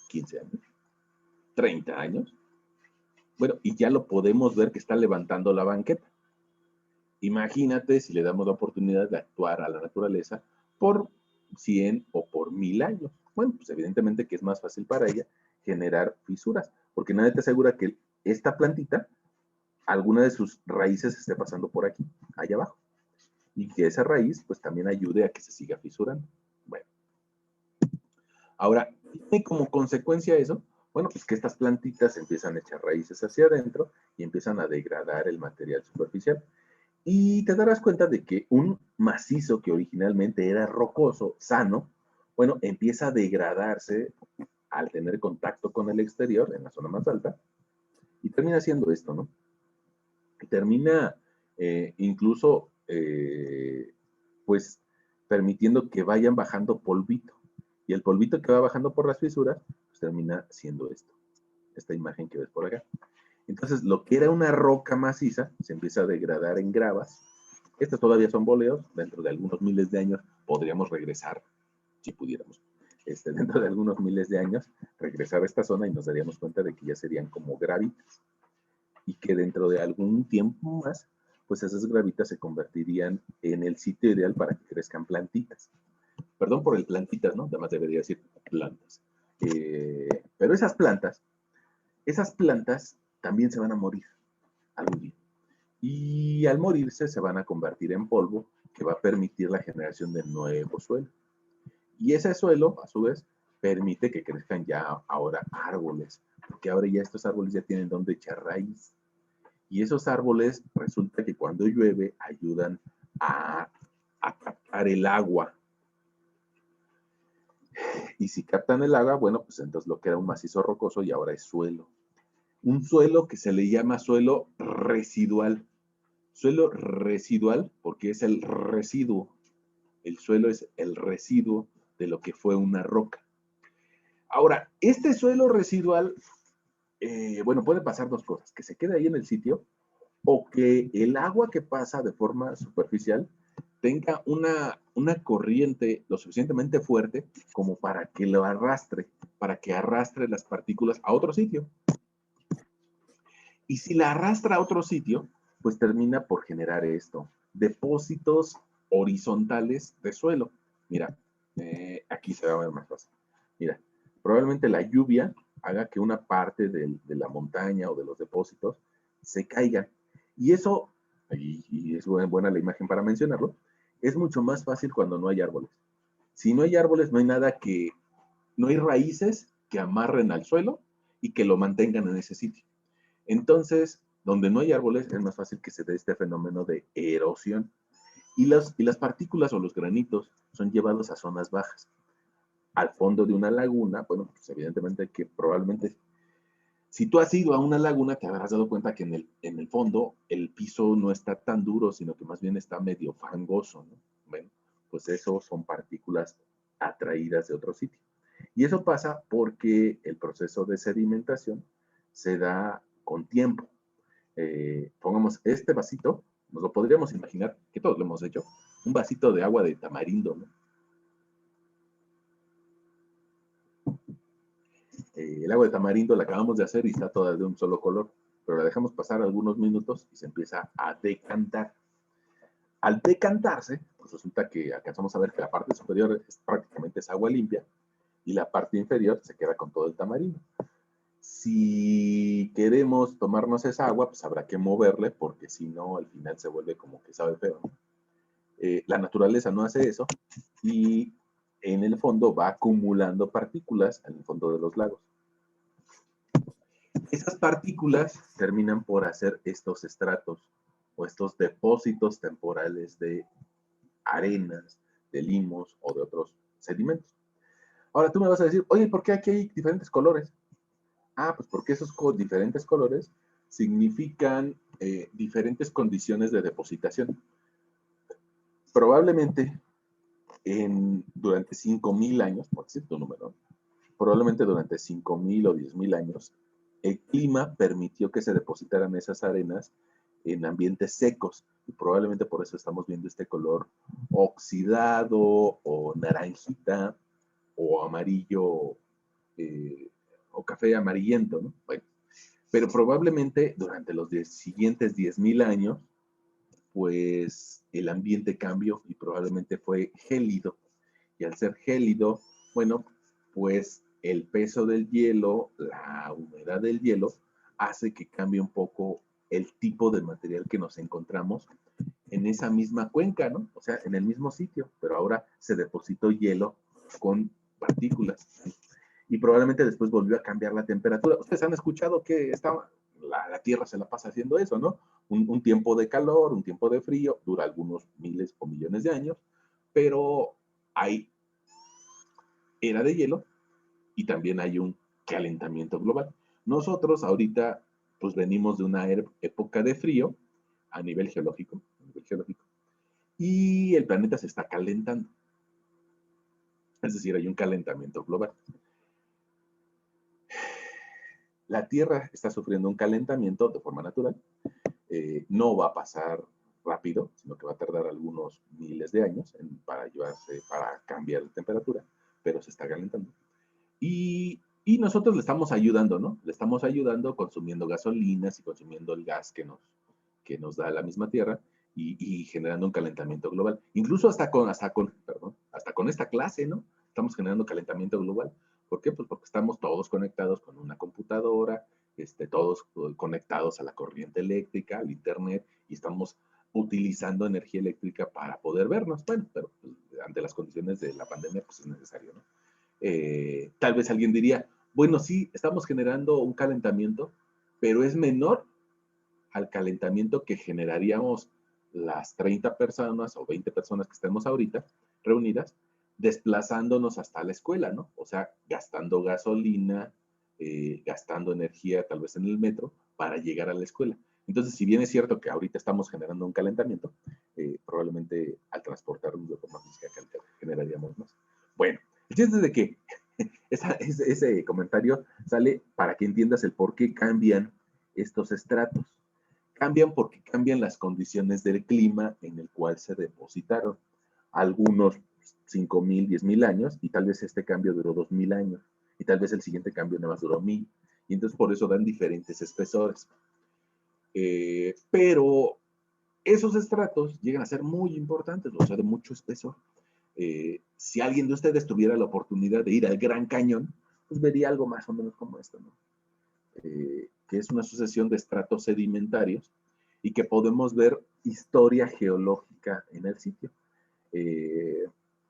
15 años, 30 años. Bueno, y ya lo podemos ver que está levantando la banqueta. Imagínate si le damos la oportunidad de actuar a la naturaleza por 100 o por 1000 años. Bueno, pues evidentemente que es más fácil para ella generar fisuras, porque nadie te asegura que esta plantita, alguna de sus raíces esté pasando por aquí, allá abajo, y que esa raíz pues también ayude a que se siga fisurando. Bueno, ahora, ¿tiene como consecuencia eso? Bueno, pues que estas plantitas empiezan a echar raíces hacia adentro y empiezan a degradar el material superficial. Y te darás cuenta de que un macizo que originalmente era rocoso, sano, bueno, empieza a degradarse al tener contacto con el exterior en la zona más alta y termina haciendo esto, ¿no? Termina incluso, pues, permitiendo que vayan bajando polvito. Y el polvito que va bajando por las fisuras, pues termina siendo esto, esta imagen que ves por acá. Entonces, lo que era una roca maciza se empieza a degradar en gravas. Estas todavía son bóleos. Dentro de algunos miles de años podríamos regresar, si pudiéramos. Dentro de algunos miles de años, regresar a esta zona y nos daríamos cuenta de que ya serían como gravitas. Y que dentro de algún tiempo más, pues esas gravitas se convertirían en el sitio ideal para que crezcan plantitas. Perdón por el plantitas, ¿no? Además debería decir plantas. Pero esas plantas también se van a morir algún día. Y al morirse se van a convertir en polvo que va a permitir la generación de nuevo suelo. Y ese suelo, a su vez, permite que crezcan ya ahora árboles, porque ahora ya estos árboles ya tienen donde echar raíz. Y esos árboles resulta que cuando llueve ayudan a captar el agua. Y si captan el agua, bueno, pues entonces lo que era un macizo rocoso y ahora es suelo. Un suelo que se le llama suelo residual. Suelo residual porque es el residuo. El suelo es el residuo de lo que fue una roca. Ahora, este suelo residual, bueno, puede pasar dos cosas, que se quede ahí en el sitio o que el agua que pasa de forma superficial tenga una corriente lo suficientemente fuerte como para que lo arrastre, para que arrastre las partículas a otro sitio. Y si la arrastra a otro sitio, pues termina por generar esto, depósitos horizontales de suelo. Mira, aquí se va a ver más fácil. Mira, probablemente la lluvia haga que una parte de la montaña o de los depósitos se caigan. Y eso, y es buena la imagen para mencionarlo, es mucho más fácil cuando no hay árboles. Si no hay árboles, no hay raíces que amarren al suelo y que lo mantengan en ese sitio. Entonces, donde no hay árboles, es más fácil que se dé este fenómeno de erosión. Y las partículas o los granitos son llevados a zonas bajas. Al fondo de una laguna, bueno, pues evidentemente que probablemente, si tú has ido a una laguna, te habrás dado cuenta que en el fondo el piso no está tan duro, sino que más bien está medio fangoso, ¿no? Bueno, pues eso son partículas atraídas de otro sitio. Y eso pasa porque el proceso de sedimentación se da con tiempo. Pongamos este vasito, nos lo podríamos imaginar, que todos lo hemos hecho, un vasito de agua de tamarindo, ¿no? El agua de tamarindo la acabamos de hacer y está toda de un solo color, pero la dejamos pasar algunos minutos y se empieza a decantar. Al decantarse, pues resulta que alcanzamos a ver que la parte superior prácticamente es agua limpia y la parte inferior se queda con todo el tamarindo. Si queremos tomarnos esa agua, pues habrá que moverle porque si no, al final se vuelve como que sabe feo, ¿no? La naturaleza no hace eso y en el fondo va acumulando partículas en el fondo de los lagos. Esas partículas terminan por hacer estos estratos o estos depósitos temporales de arenas, de limos o de otros sedimentos. Ahora tú me vas a decir, oye, ¿por qué aquí hay diferentes colores? Ah, pues porque esos diferentes colores significan diferentes condiciones de depositación. Probablemente durante 5,000 años, por decir tu número, probablemente durante 5,000 o 10,000 años, el clima permitió que se depositaran esas arenas en ambientes secos y probablemente por eso estamos viendo este color oxidado o naranjita o amarillo o café amarillento, ¿no? Bueno, pero probablemente durante los siguientes 10,000 años, pues el ambiente cambió y probablemente fue gélido. Y al ser gélido, bueno, pues el peso del hielo, la humedad del hielo, hace que cambie un poco el tipo de material que nos encontramos en esa misma cuenca, ¿no? O sea, en el mismo sitio, pero ahora se depositó hielo con partículas. Y probablemente después volvió a cambiar la temperatura. Ustedes han escuchado que la Tierra se la pasa haciendo eso, ¿no? Un tiempo de calor, un tiempo de frío, dura algunos miles o millones de años, pero hay era de hielo y también hay un calentamiento global. Nosotros ahorita pues venimos de una época de frío a nivel geológico, y el planeta se está calentando. Es decir, hay un calentamiento global. La Tierra está sufriendo un calentamiento de forma natural. No va a pasar rápido, sino que va a tardar algunos miles de años para cambiar la temperatura, pero se está calentando. Y nosotros le estamos ayudando, ¿no? Le estamos ayudando consumiendo gasolinas y consumiendo el gas que nos da la misma Tierra y generando un calentamiento global. Incluso hasta con esta clase, ¿no? Estamos generando calentamiento global. ¿Por qué? Pues porque estamos todos conectados con una computadora, todos conectados a la corriente eléctrica, al internet, y estamos utilizando energía eléctrica para poder vernos. Bueno, pero pues, ante las condiciones de la pandemia, pues es necesario, ¿no? Tal vez alguien diría, bueno, sí, estamos generando un calentamiento, pero es menor al calentamiento que generaríamos las 30 personas o 20 personas que estemos ahorita reunidas, desplazándonos hasta la escuela, ¿no? O sea, gastando gasolina, gastando energía tal vez en el metro para llegar a la escuela. Entonces, si bien es cierto que ahorita estamos generando un calentamiento, probablemente al transportarnos de forma física generaríamos más. Bueno, el chiste es de que ese comentario sale para que entiendas el por qué cambian estos estratos. Cambian porque cambian las condiciones del clima en el cual se depositaron. Algunos 5,000, 10,000 años, y tal vez este cambio duró 2,000 años, y tal vez el siguiente cambio nada más duró 1,000, y entonces por eso dan diferentes espesores. Pero esos estratos llegan a ser muy importantes, o sea, de mucho espesor. Si alguien de ustedes tuviera la oportunidad de ir al Gran Cañón, pues vería algo más o menos como esto, ¿no? que es una sucesión de estratos sedimentarios y que podemos ver historia geológica en el sitio.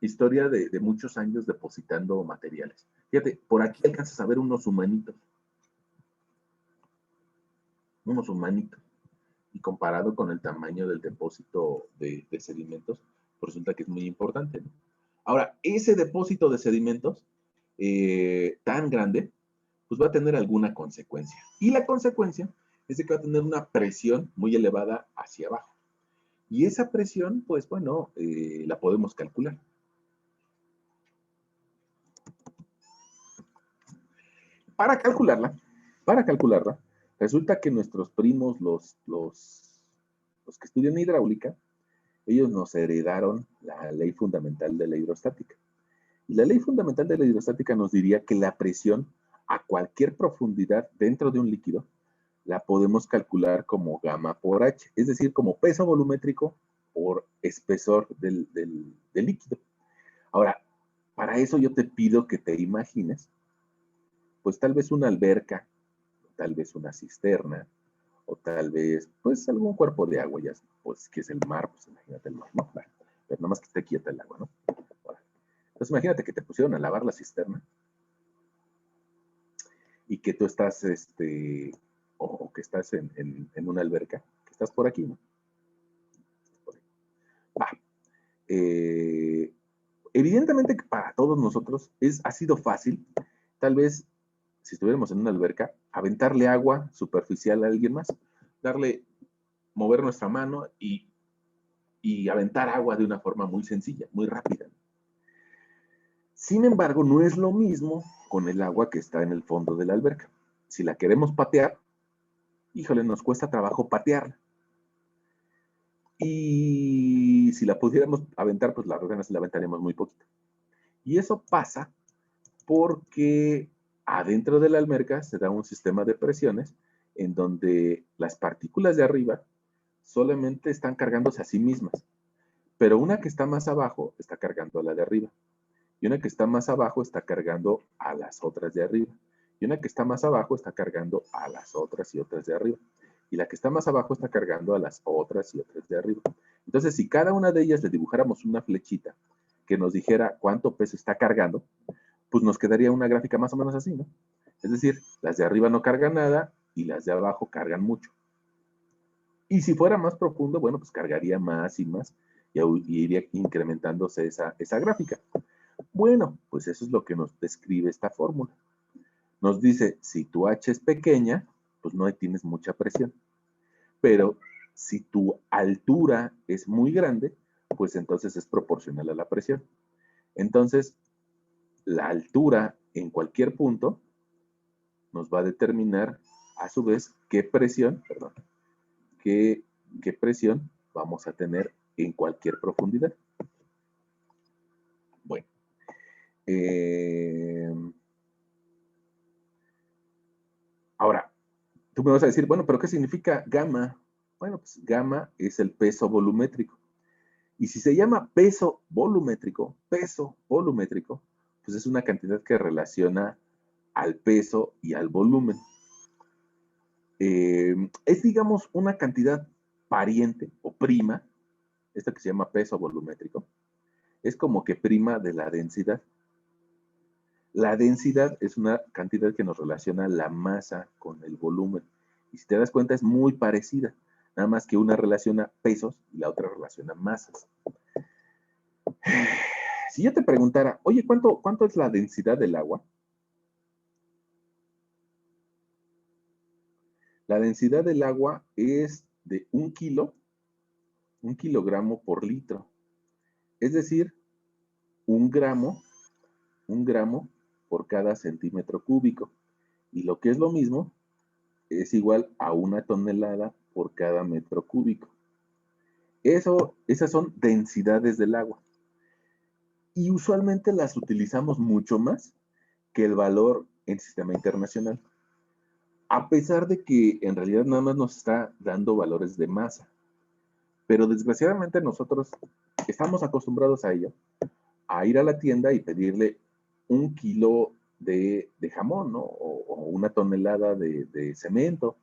Historia de muchos años depositando materiales. Fíjate, por aquí alcanzas a ver unos humanitos. Unos humanitos. Y comparado con el tamaño del depósito de sedimentos, pues resulta que es muy importante, ¿no? Ahora, ese depósito de sedimentos tan grande, pues va a tener alguna consecuencia. Y la consecuencia es de que va a tener una presión muy elevada hacia abajo. Y esa presión, pues bueno, la podemos calcular. Para calcularla, resulta que nuestros primos, los que estudian hidráulica, ellos nos heredaron la ley fundamental de la hidrostática. Y la ley fundamental de la hidrostática nos diría que la presión a cualquier profundidad dentro de un líquido la podemos calcular como gamma por H, es decir, como peso volumétrico por espesor del líquido. Ahora, para eso yo te pido que te imagines, pues tal vez una alberca, tal vez una cisterna, o tal vez, pues algún cuerpo de agua, ya, pues que es el mar, pues imagínate el mar, ¿no? Claro, pero nada más que esté quieta el agua, ¿no? Ahora, entonces imagínate que te pusieron a lavar la cisterna y que tú estás, o que estás en una alberca, que estás por aquí, ¿no? Por ahí. Va. Evidentemente que para todos nosotros ha sido fácil, tal vez si estuviéramos en una alberca, aventarle agua superficial a alguien más, mover nuestra mano y aventar agua de una forma muy sencilla, muy rápida. Sin embargo, no es lo mismo con el agua que está en el fondo de la alberca. Si la queremos patear, híjole, nos cuesta trabajo patearla. Y si la pudiéramos aventar, pues la verdad la aventaríamos muy poquito. Y eso pasa porque adentro de la alberca se da un sistema de presiones en donde las partículas de arriba solamente están cargándose a sí mismas, pero una que está más abajo está cargando a la de arriba, y una que está más abajo está cargando a las otras de arriba, y una que está más abajo está cargando a las otras y otras de arriba, y la que está más abajo está cargando a las otras y otras de arriba. Entonces, si cada una de ellas le dibujáramos una flechita que nos dijera cuánto peso está cargando, pues nos quedaría una gráfica más o menos así, ¿no? Es decir, las de arriba no cargan nada y las de abajo cargan mucho. Y si fuera más profundo, bueno, pues cargaría más y más y iría incrementándose esa gráfica. Bueno, pues eso es lo que nos describe esta fórmula. Nos dice, si tu H es pequeña, pues no tienes mucha presión. Pero si tu altura es muy grande, pues entonces es proporcional a la presión. Entonces, la altura en cualquier punto nos va a determinar, a su vez, qué presión vamos a tener en cualquier profundidad. Bueno. Ahora, tú me vas a decir, bueno, pero ¿qué significa gamma? Bueno, pues gamma es el peso volumétrico. Y si se llama peso volumétrico, pues es una cantidad que relaciona al peso y al volumen. Es, digamos, una cantidad pariente o prima, esta que se llama peso volumétrico, es como que prima de la densidad. La densidad es una cantidad que nos relaciona la masa con el volumen. Y si te das cuenta, es muy parecida. Nada más que una relaciona pesos y la otra relaciona masas. Si yo te preguntara, oye, ¿cuánto es la densidad del agua? La densidad del agua es de 1 kilogramo por litro. Es decir, un gramo por cada centímetro cúbico. Y lo que es lo mismo, es igual a 1 tonelada por cada metro cúbico. Esas son densidades del agua. Y usualmente las utilizamos mucho más que el valor en sistema internacional. A pesar de que en realidad nada más nos está dando valores de masa. Pero desgraciadamente nosotros estamos acostumbrados a ello, a ir a la tienda y pedirle 1 kilo de jamón, ¿no? O una tonelada de cemento.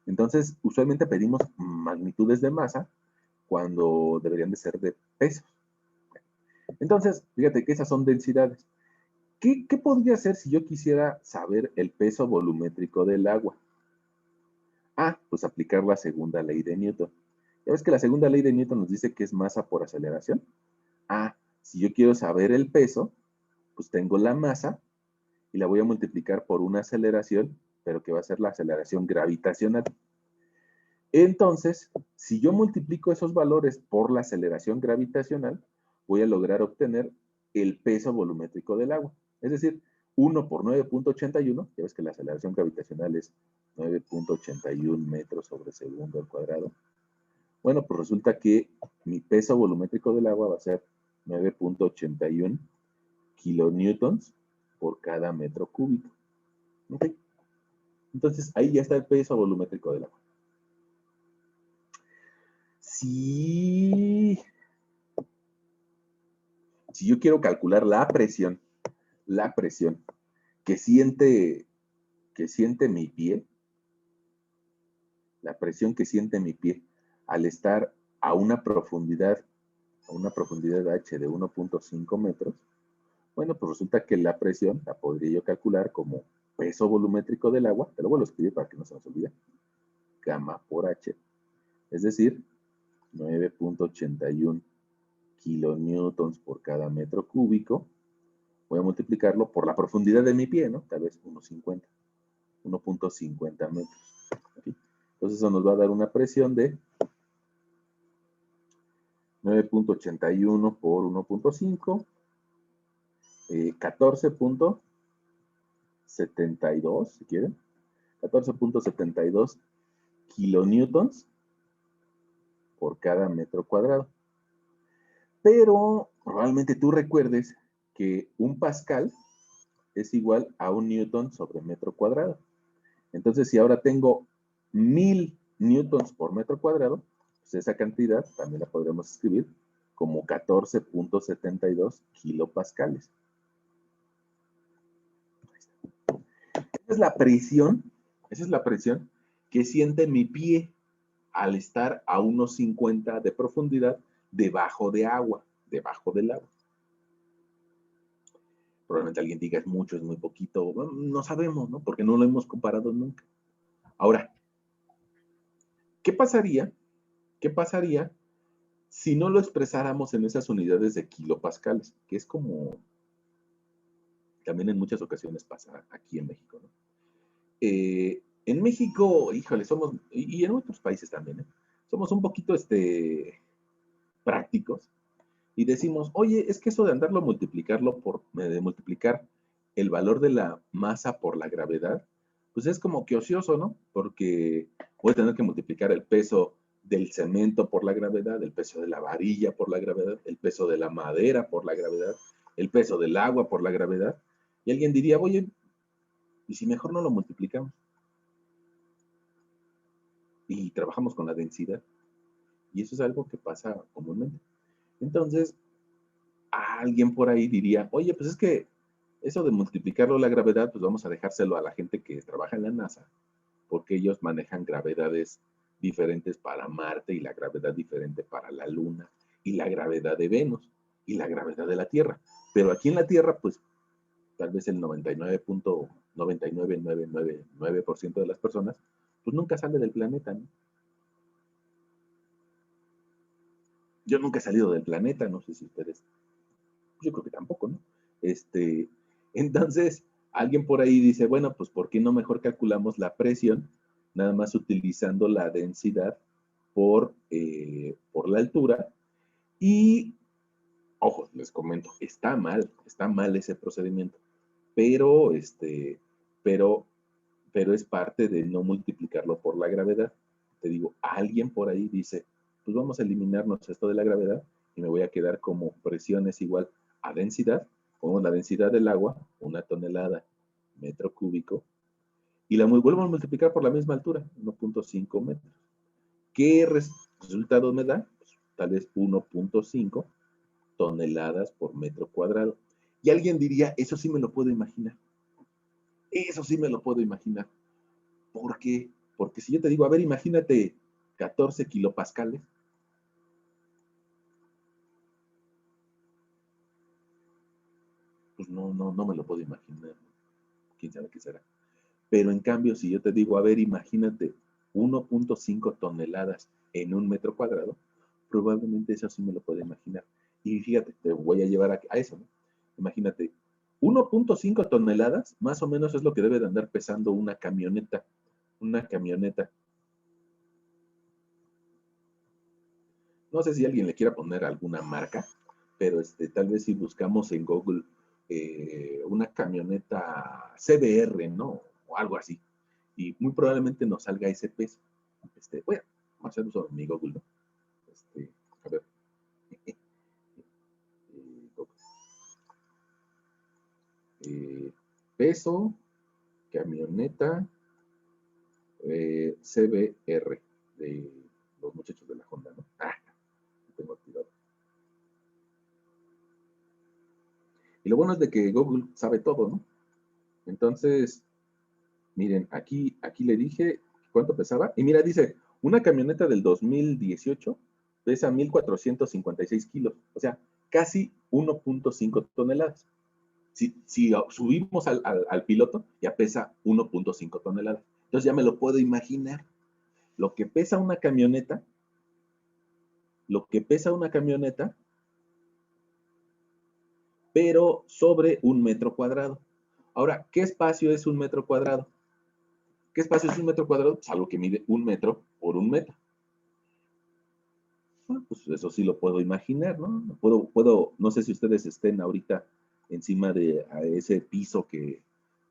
Entonces, usualmente pedimos magnitudes de masa cuando deberían de ser de pesos. Entonces, fíjate que esas son densidades. ¿Qué podría hacer si yo quisiera saber el peso volumétrico del agua? Pues aplicar la segunda ley de Newton. Ya ves que la segunda ley de Newton nos dice que es masa por aceleración. Si yo quiero saber el peso, pues tengo la masa y la voy a multiplicar por una aceleración, pero que va a ser la aceleración gravitacional. Entonces, si yo multiplico esos valores por la aceleración gravitacional, voy a lograr obtener el peso volumétrico del agua. Es decir, 1 por 9.81, ya ves que la aceleración gravitacional es 9.81 metros sobre segundo al cuadrado. Bueno, pues resulta que mi peso volumétrico del agua va a ser 9.81 kilonewtons por cada metro cúbico. ¿Ok? Entonces, ahí ya está el peso volumétrico del agua. Si yo quiero calcular la presión que siente mi pie, la presión que siente mi pie al estar a una profundidad H de 1.5 metros, bueno, pues resulta que la presión la podría yo calcular como peso volumétrico del agua, te lo vuelvo a escribir para que no se nos olvide, gamma por H, es decir, 9.81 kilonewtons por cada metro cúbico. Voy a multiplicarlo por la profundidad de mi pie, ¿no? Tal vez 1.50 metros. ¿Okay? Entonces eso nos va a dar una presión de 9.81 por 1.5, 14.72, si quieren, 14.72 kilonewtons por cada metro cuadrado. Pero probablemente tú recuerdes que un pascal es igual a un newton sobre metro cuadrado. Entonces, si ahora tengo 1000 newtons por metro cuadrado, pues esa cantidad también la podremos escribir como 14.72 kilopascales. Esa es la presión que siente mi pie al estar a unos 50 de profundidad debajo del agua. Probablemente alguien diga es mucho, es muy poquito, bueno, no sabemos, ¿no? Porque no lo hemos comparado nunca. Ahora, ¿qué pasaría si no lo expresáramos en esas unidades de kilopascales? Que es como también en muchas ocasiones pasa aquí en México, ¿no? En México, híjole, somos, y en otros países también, ¿eh? Somos un poquito prácticos y decimos, oye, es que eso de andarlo de multiplicar el valor de la masa por la gravedad, pues es como que ocioso, ¿no? Porque voy a tener que multiplicar el peso del cemento por la gravedad, el peso de la varilla por la gravedad, el peso de la madera por la gravedad, el peso del agua por la gravedad. Y alguien diría, oye, ¿y si mejor no lo multiplicamos? Y trabajamos con la densidad. Y eso es algo que pasa comúnmente. Entonces, alguien por ahí diría, oye, pues es que eso de multiplicarlo la gravedad, pues vamos a dejárselo a la gente que trabaja en la NASA, porque ellos manejan gravedades diferentes para Marte y la gravedad diferente para la Luna y la gravedad de Venus y la gravedad de la Tierra. Pero aquí en la Tierra, pues tal vez el 99.99999% de las personas, pues nunca sale del planeta, ¿no? Yo nunca he salido del planeta, no sé si ustedes, yo creo que tampoco, ¿no? Entonces, alguien por ahí dice, bueno, pues ¿por qué no mejor calculamos la presión nada más utilizando la densidad por la altura? Y, ojo, les comento, está mal ese procedimiento, pero, pero, pero es parte de no multiplicarlo por la gravedad. Te digo, alguien por ahí dice, pues vamos a eliminarnos esto de la gravedad y me voy a quedar como presión es igual a densidad, como la densidad del agua, 1 tonelada metro cúbico, y la vuelvo a multiplicar por la misma altura, 1.5 metros. ¿Qué resultado me da? Pues, tal vez 1.5 toneladas por metro cuadrado. Y alguien diría, eso sí me lo puedo imaginar. Eso sí me lo puedo imaginar. ¿Por qué? Porque si yo te digo, a ver, imagínate 14 kilopascales, pues no me lo puedo imaginar. ¿Quién sabe qué será? Pero en cambio, si yo te digo, a ver, imagínate 1.5 toneladas en un metro cuadrado, probablemente eso sí me lo puedo imaginar. Y fíjate, te voy a llevar a eso, ¿no? Imagínate, 1.5 toneladas, más o menos es lo que debe de andar pesando una camioneta. Una camioneta. No sé si alguien le quiera poner alguna marca, pero tal vez si buscamos en Google una camioneta CBR, ¿no? O algo así. Y muy probablemente nos salga ese peso. Bueno, vamos a hacer uso de mi Google, ¿no? A ver. Peso, camioneta, CBR, de los muchachos de la Honda, ¿no? Lo tengo activado. Y lo bueno es de que Google sabe todo, ¿no? Entonces, miren, aquí le dije cuánto pesaba. Y mira, dice, una camioneta del 2018 pesa 1,456 kilos. O sea, casi 1.5 toneladas. Si subimos al piloto, ya pesa 1.5 toneladas. Entonces ya me lo puedo imaginar. Lo que pesa una camioneta, lo que pesa una camioneta, pero sobre un metro cuadrado. Ahora, ¿qué espacio es un metro cuadrado? ¿Qué espacio es un metro cuadrado? Pues algo que mide un metro por un metro. Bueno, pues eso sí lo puedo imaginar, ¿no? No sé si ustedes estén ahorita encima de ese piso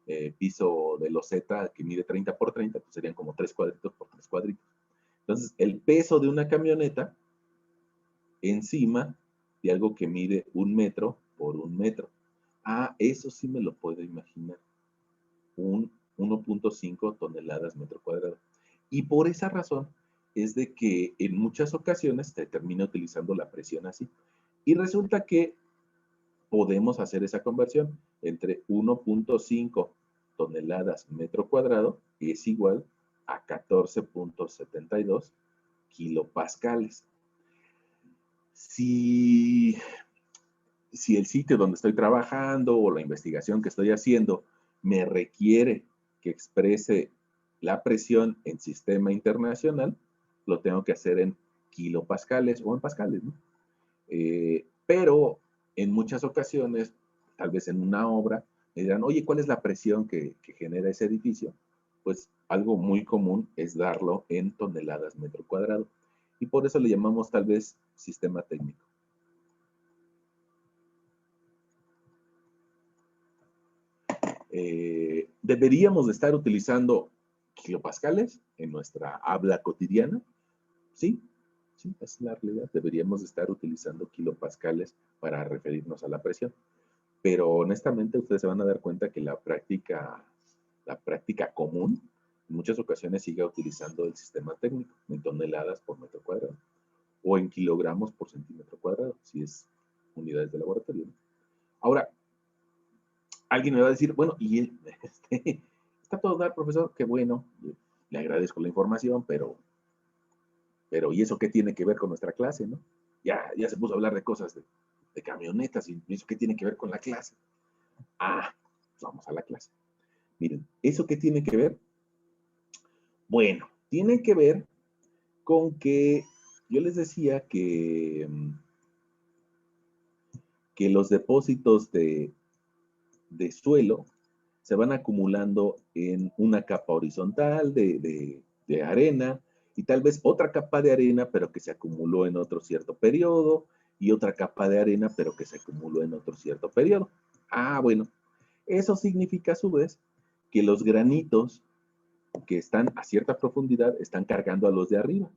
de loseta que mide 30 por 30, pues serían como 3 cuadritos por 3 cuadritos. Entonces, el peso de una camioneta encima de algo que mide un metro por un metro. Eso sí me lo puedo imaginar. Un 1.5 toneladas metro cuadrado. Y por esa razón es de que en muchas ocasiones se termina utilizando la presión así. Y resulta que podemos hacer esa conversión entre 1.5 toneladas metro cuadrado es igual a 14.72 kilopascales. Si, si el sitio donde estoy trabajando o la investigación que estoy haciendo me requiere que exprese la presión en sistema internacional, lo tengo que hacer en kilopascales o en pascales, ¿no? Pero en muchas ocasiones, tal vez en una obra, me dirán, oye, ¿cuál es la presión que genera ese edificio? Pues algo muy común es darlo en toneladas metro cuadrado. Y por eso le llamamos tal vez sistema técnico. Deberíamos de estar utilizando kilopascales en nuestra habla cotidiana. Sí, sí, es la realidad. Deberíamos de estar utilizando kilopascales para referirnos a la presión. Pero honestamente ustedes se van a dar cuenta que la práctica común en muchas ocasiones sigue utilizando el sistema técnico en toneladas por metro cuadrado o en kilogramos por centímetro cuadrado, si es unidades de laboratorio, ¿no? Ahora, alguien me va a decir, bueno, y está todo dar, profesor, qué bueno, le agradezco la información, pero ¿y eso qué tiene que ver con nuestra clase, no? Ya se puso a hablar de cosas de camionetas y eso qué tiene que ver con la clase. Pues vamos a la clase. Miren, ¿eso qué tiene que ver? Bueno, tiene que ver con que yo les decía que los depósitos de suelo se van acumulando en una capa horizontal de arena y tal vez otra capa de arena, pero que se acumuló en otro cierto periodo, y otra capa de arena, pero que se acumuló en otro cierto periodo. Bueno, eso significa a su vez que los granitos que están a cierta profundidad están cargando a los de arriba.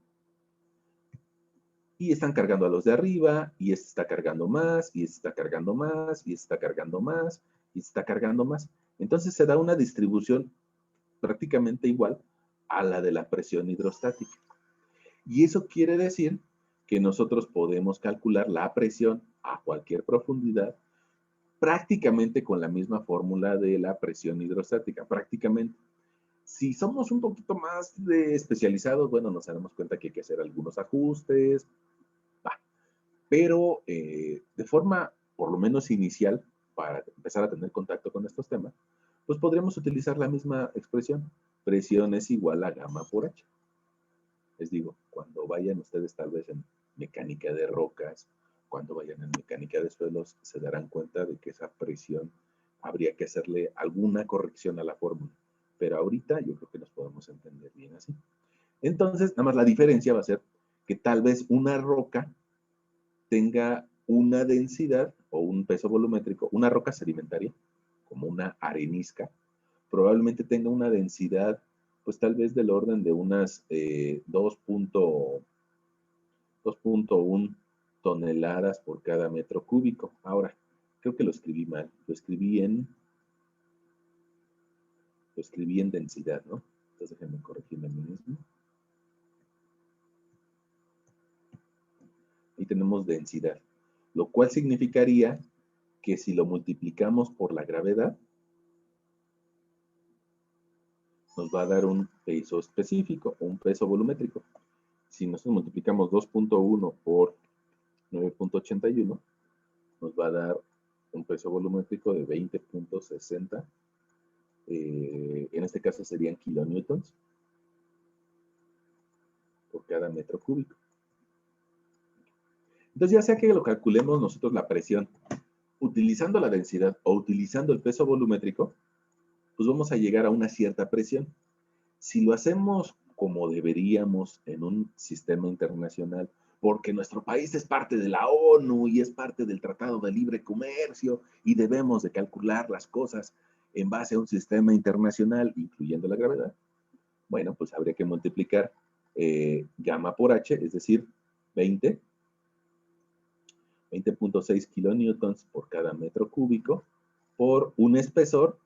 Y están cargando a los de arriba, y este está cargando más, y este está cargando más, y este está cargando más, y este está cargando más. Entonces se da una distribución prácticamente igual a la de la presión hidrostática. Y eso quiere decir que nosotros podemos calcular la presión a cualquier profundidad prácticamente con la misma fórmula de la presión hidrostática, prácticamente. Si somos un poquito más especializados, bueno, nos daremos cuenta que hay que hacer algunos ajustes, pero de forma por lo menos inicial, para empezar a tener contacto con estos temas, pues podríamos utilizar la misma expresión. Presión es igual a gamma por H. Les digo, cuando vayan ustedes tal vez en mecánica de rocas, cuando vayan en mecánica de suelos, se darán cuenta de que esa presión habría que hacerle alguna corrección a la fórmula. Pero ahorita yo creo que nos podemos entender bien así. Entonces, nada más la diferencia va a ser que tal vez una roca tenga una densidad o un peso volumétrico, una roca sedimentaria, como una arenisca, probablemente tenga una densidad, pues tal vez del orden de unas 2.1 toneladas por cada metro cúbico. Ahora, creo que lo escribí mal, lo escribí en densidad, ¿no? Entonces déjenme corregirme a mí mismo. Y tenemos densidad, lo cual significaría que si lo multiplicamos por la gravedad, nos va a dar un peso específico, un peso volumétrico. Si nosotros multiplicamos 2.1 por 9.81, nos va a dar un peso volumétrico de 20.60. En este caso serían kilonewtons por cada metro cúbico. Entonces, ya sea que lo calculemos nosotros la presión utilizando la densidad o utilizando el peso volumétrico, pues vamos a llegar a una cierta presión. Si lo hacemos como deberíamos en un sistema internacional, porque nuestro país es parte de la ONU y es parte del Tratado de Libre Comercio y debemos de calcular las cosas en base a un sistema internacional, incluyendo la gravedad, bueno, pues habría que multiplicar gamma por H, es decir, 20.6 kilonewtons por cada metro cúbico, por un espesor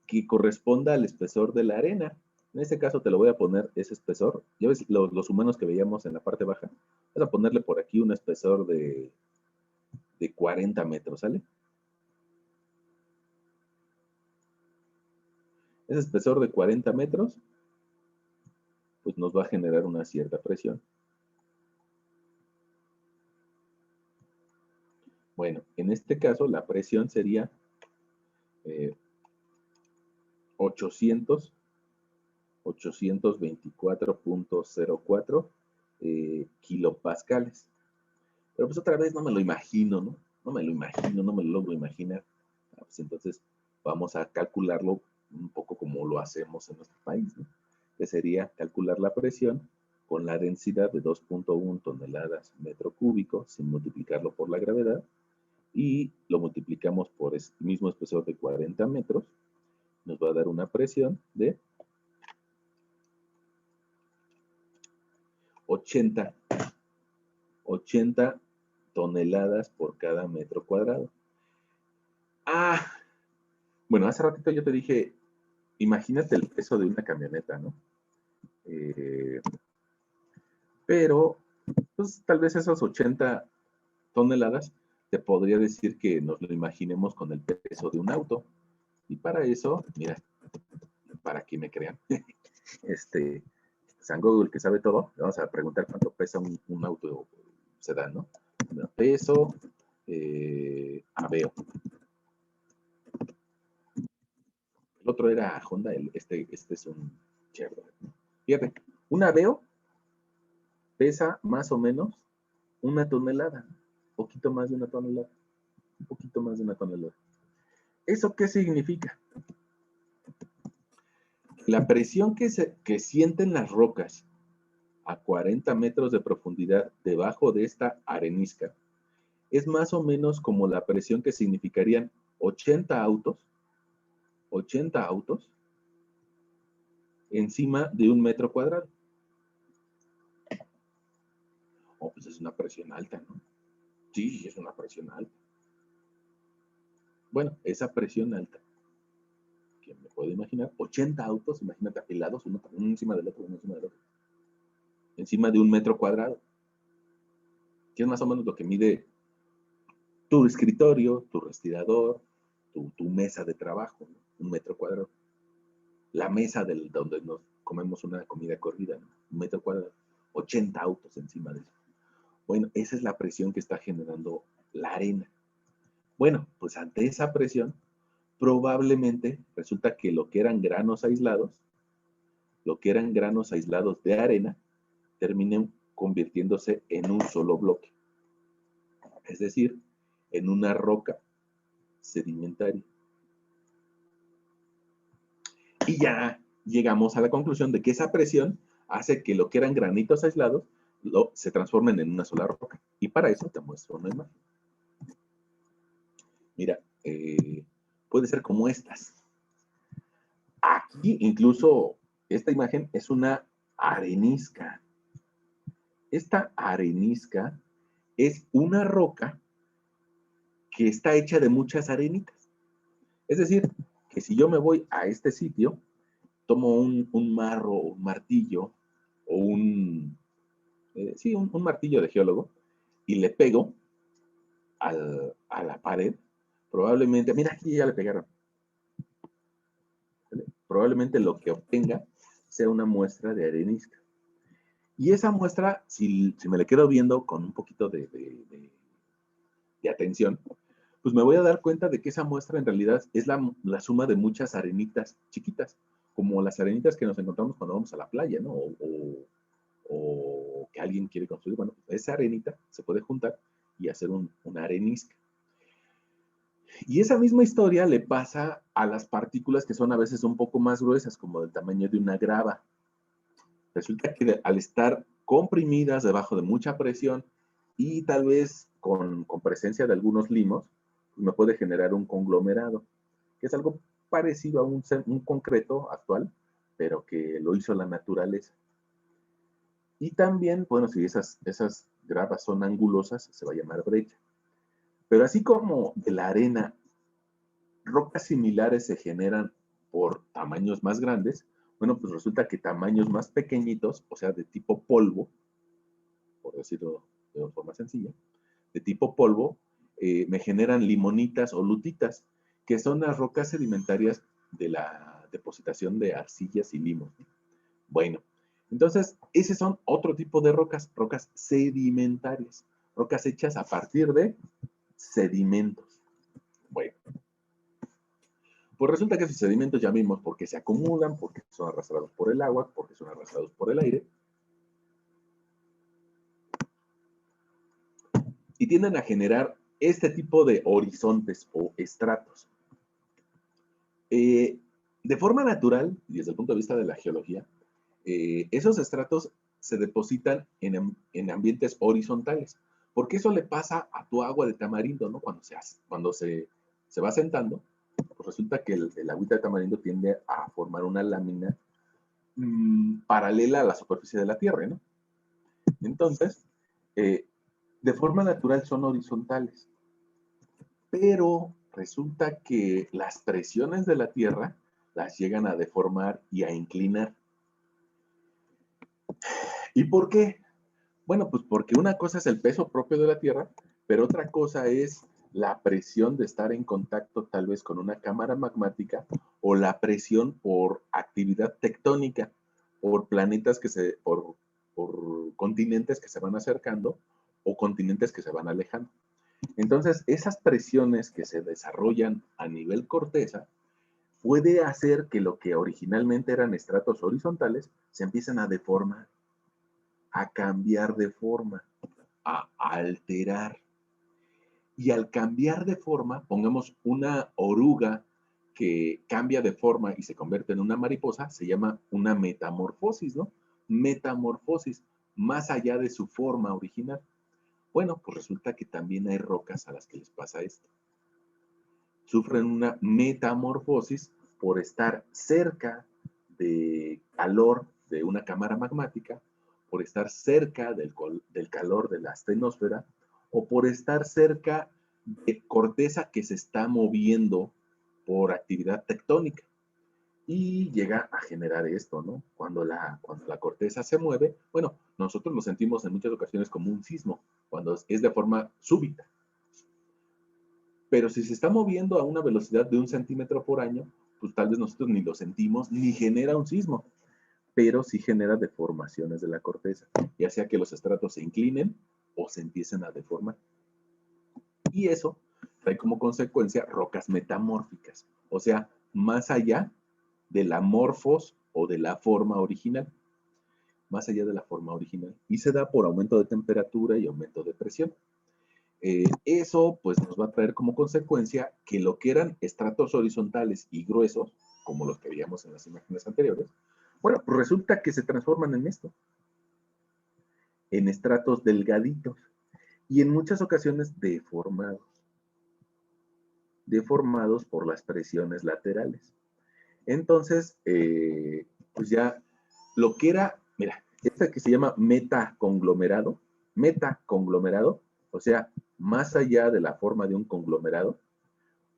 que corresponda al espesor de la arena. En este caso te lo voy a poner ese espesor. Ya ves los humanos que veíamos en la parte baja. Vamos a ponerle por aquí un espesor de 40 metros, ¿sale? Ese espesor de 40 metros, pues nos va a generar una cierta presión. Bueno, en este caso la presión sería 824.04 kilopascales. Pero pues otra vez no me lo imagino, ¿no? No me lo imagino, no me lo logro imaginar. Pues entonces vamos a calcularlo un poco como lo hacemos en nuestro país, ¿no? Que sería calcular la presión con la densidad de 2.1 toneladas metro cúbico sin multiplicarlo por la gravedad y lo multiplicamos por el mismo espesor de 40 metros, nos va a dar una presión de 80 toneladas por cada metro cuadrado. Bueno, hace ratito yo te dije, imagínate el peso de una camioneta, ¿no? Pero, pues tal vez esas 80 toneladas, te podría decir que nos lo imaginemos con el peso de un auto. Y para eso, mira, para que me crean, San Google, que sabe todo, le vamos a preguntar cuánto pesa un auto sedán, ¿no? Peso, Aveo. El otro era Honda, este es un Chevrolet. Fíjate, un Aveo pesa más o menos 1 tonelada, un poquito más de 1 tonelada, un poquito más de 1 tonelada. ¿Eso qué significa? La presión que sienten las rocas a 40 metros de profundidad debajo de esta arenisca es más o menos como la presión que significarían 80 autos encima de un metro cuadrado. Oh, pues es una presión alta, ¿no? Sí, es una presión alta. Bueno, esa presión alta, ¿quién me puede imaginar? 80 autos, imagínate, apilados, uno encima del otro, encima de un metro cuadrado. Que es más o menos lo que mide tu escritorio, tu respirador, tu mesa de trabajo, ¿no? 1 metro cuadrado. La mesa donde nos comemos una comida corrida, ¿no? 1 metro cuadrado. 80 autos encima de eso. Bueno, esa es la presión que está generando la arena. Bueno, pues ante esa presión, probablemente resulta que lo que eran granos aislados de arena, terminen convirtiéndose en un solo bloque. Es decir, en una roca sedimentaria. Y ya llegamos a la conclusión de que esa presión hace que lo que eran granitos aislados se transformen en una sola roca. Y para eso te muestro una imagen. Mira, puede ser como estas. Aquí incluso esta imagen es una arenisca. Esta arenisca es una roca que está hecha de muchas arenitas. Es decir, que si yo me voy a este sitio, tomo un marro, un martillo, o un martillo de geólogo, y le pego a la pared, probablemente, mira, aquí ya le pegaron. Probablemente lo que obtenga sea una muestra de arenisca. Y esa muestra, si me la quedo viendo con un poquito de atención, pues me voy a dar cuenta de que esa muestra en realidad es la suma de muchas arenitas chiquitas, como las arenitas que nos encontramos cuando vamos a la playa, ¿no? O que alguien quiere construir. Bueno, esa arenita se puede juntar y hacer una arenisca. Y esa misma historia le pasa a las partículas que son a veces un poco más gruesas, como del tamaño de una grava. Resulta que al estar comprimidas debajo de mucha presión y tal vez con presencia de algunos limos, me puede generar un conglomerado, que es algo parecido a un concreto actual, pero que lo hizo la naturaleza. Y también, bueno, si esas gravas son angulosas, se va a llamar brecha. Pero así como de la arena, rocas similares se generan por tamaños más grandes, bueno, pues resulta que tamaños más pequeñitos, o sea, de tipo polvo, por decirlo de forma sencilla, de tipo polvo, me generan limonitas o lutitas, que son las rocas sedimentarias de la depositación de arcillas y limos. Bueno, entonces, esos son otro tipo de rocas sedimentarias, rocas hechas a partir de sedimentos. Bueno, pues resulta que esos sedimentos ya vimos por qué se acumulan, porque son arrastrados por el agua, porque son arrastrados por el aire, y tienden a generar este tipo de horizontes o estratos. De forma natural, y desde el punto de vista de la geología, esos estratos se depositan en ambientes horizontales, porque eso le pasa a tu agua de tamarindo, ¿no? Cuando se va sentando, pues resulta que el agüita de tamarindo tiende a formar una lámina paralela a la superficie de la Tierra, ¿no? Entonces, de forma natural son horizontales, pero resulta que las presiones de la Tierra las llegan a deformar y a inclinar. ¿Y por qué? Bueno, pues porque una cosa es el peso propio de la Tierra, pero otra cosa es la presión de estar en contacto tal vez con una cámara magmática o la presión por actividad tectónica, por planetas por continentes que se van acercando o continentes que se van alejando. Entonces, esas presiones que se desarrollan a nivel corteza puede hacer que lo que originalmente eran estratos horizontales se empiecen a deformar, a cambiar de forma, a alterar. Y al cambiar de forma, pongamos una oruga que cambia de forma y se convierte en una mariposa, se llama una metamorfosis, ¿no? Metamorfosis, más allá de su forma original. Bueno, pues resulta que también hay rocas a las que les pasa esto. Sufren una metamorfosis por estar cerca de calor de una cámara magmática, por estar cerca del calor de la astenosfera o por estar cerca de corteza que se está moviendo por actividad tectónica. Y llega a generar esto, ¿no? Cuando la corteza se mueve, bueno, nosotros lo sentimos en muchas ocasiones como un sismo, cuando es de forma súbita. Pero si se está moviendo a una velocidad de 1 centímetro por año, pues tal vez nosotros ni lo sentimos, ni genera un sismo, pero sí genera deformaciones de la corteza, ya sea que los estratos se inclinen o se empiecen a deformar. Y eso trae como consecuencia rocas metamórficas, o sea, más allá de la morfos o de la forma original, más allá de la forma original. Y se da por aumento de temperatura y aumento de presión. Eso pues nos va a traer como consecuencia que lo que eran estratos horizontales y gruesos, como los que veíamos en las imágenes anteriores, bueno, pues resulta que se transforman en esto, en estratos delgaditos y en muchas ocasiones deformados por las presiones laterales. Entonces, pues ya lo que era, mira, esta que se llama metaconglomerado, o sea, más allá de la forma de un conglomerado,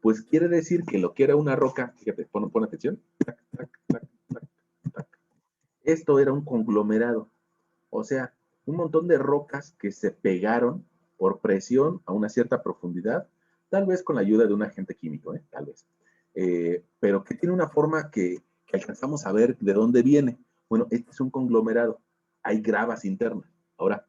pues quiere decir que lo que era una roca, fíjate, pon atención, tac, tac, tac, tac, tac. Esto era un conglomerado, o sea, un montón de rocas que se pegaron por presión a una cierta profundidad, tal vez con la ayuda de un agente químico, tal vez, pero que tiene una forma que alcanzamos a ver de dónde viene. Bueno, este es un conglomerado, hay gravas internas. Ahora,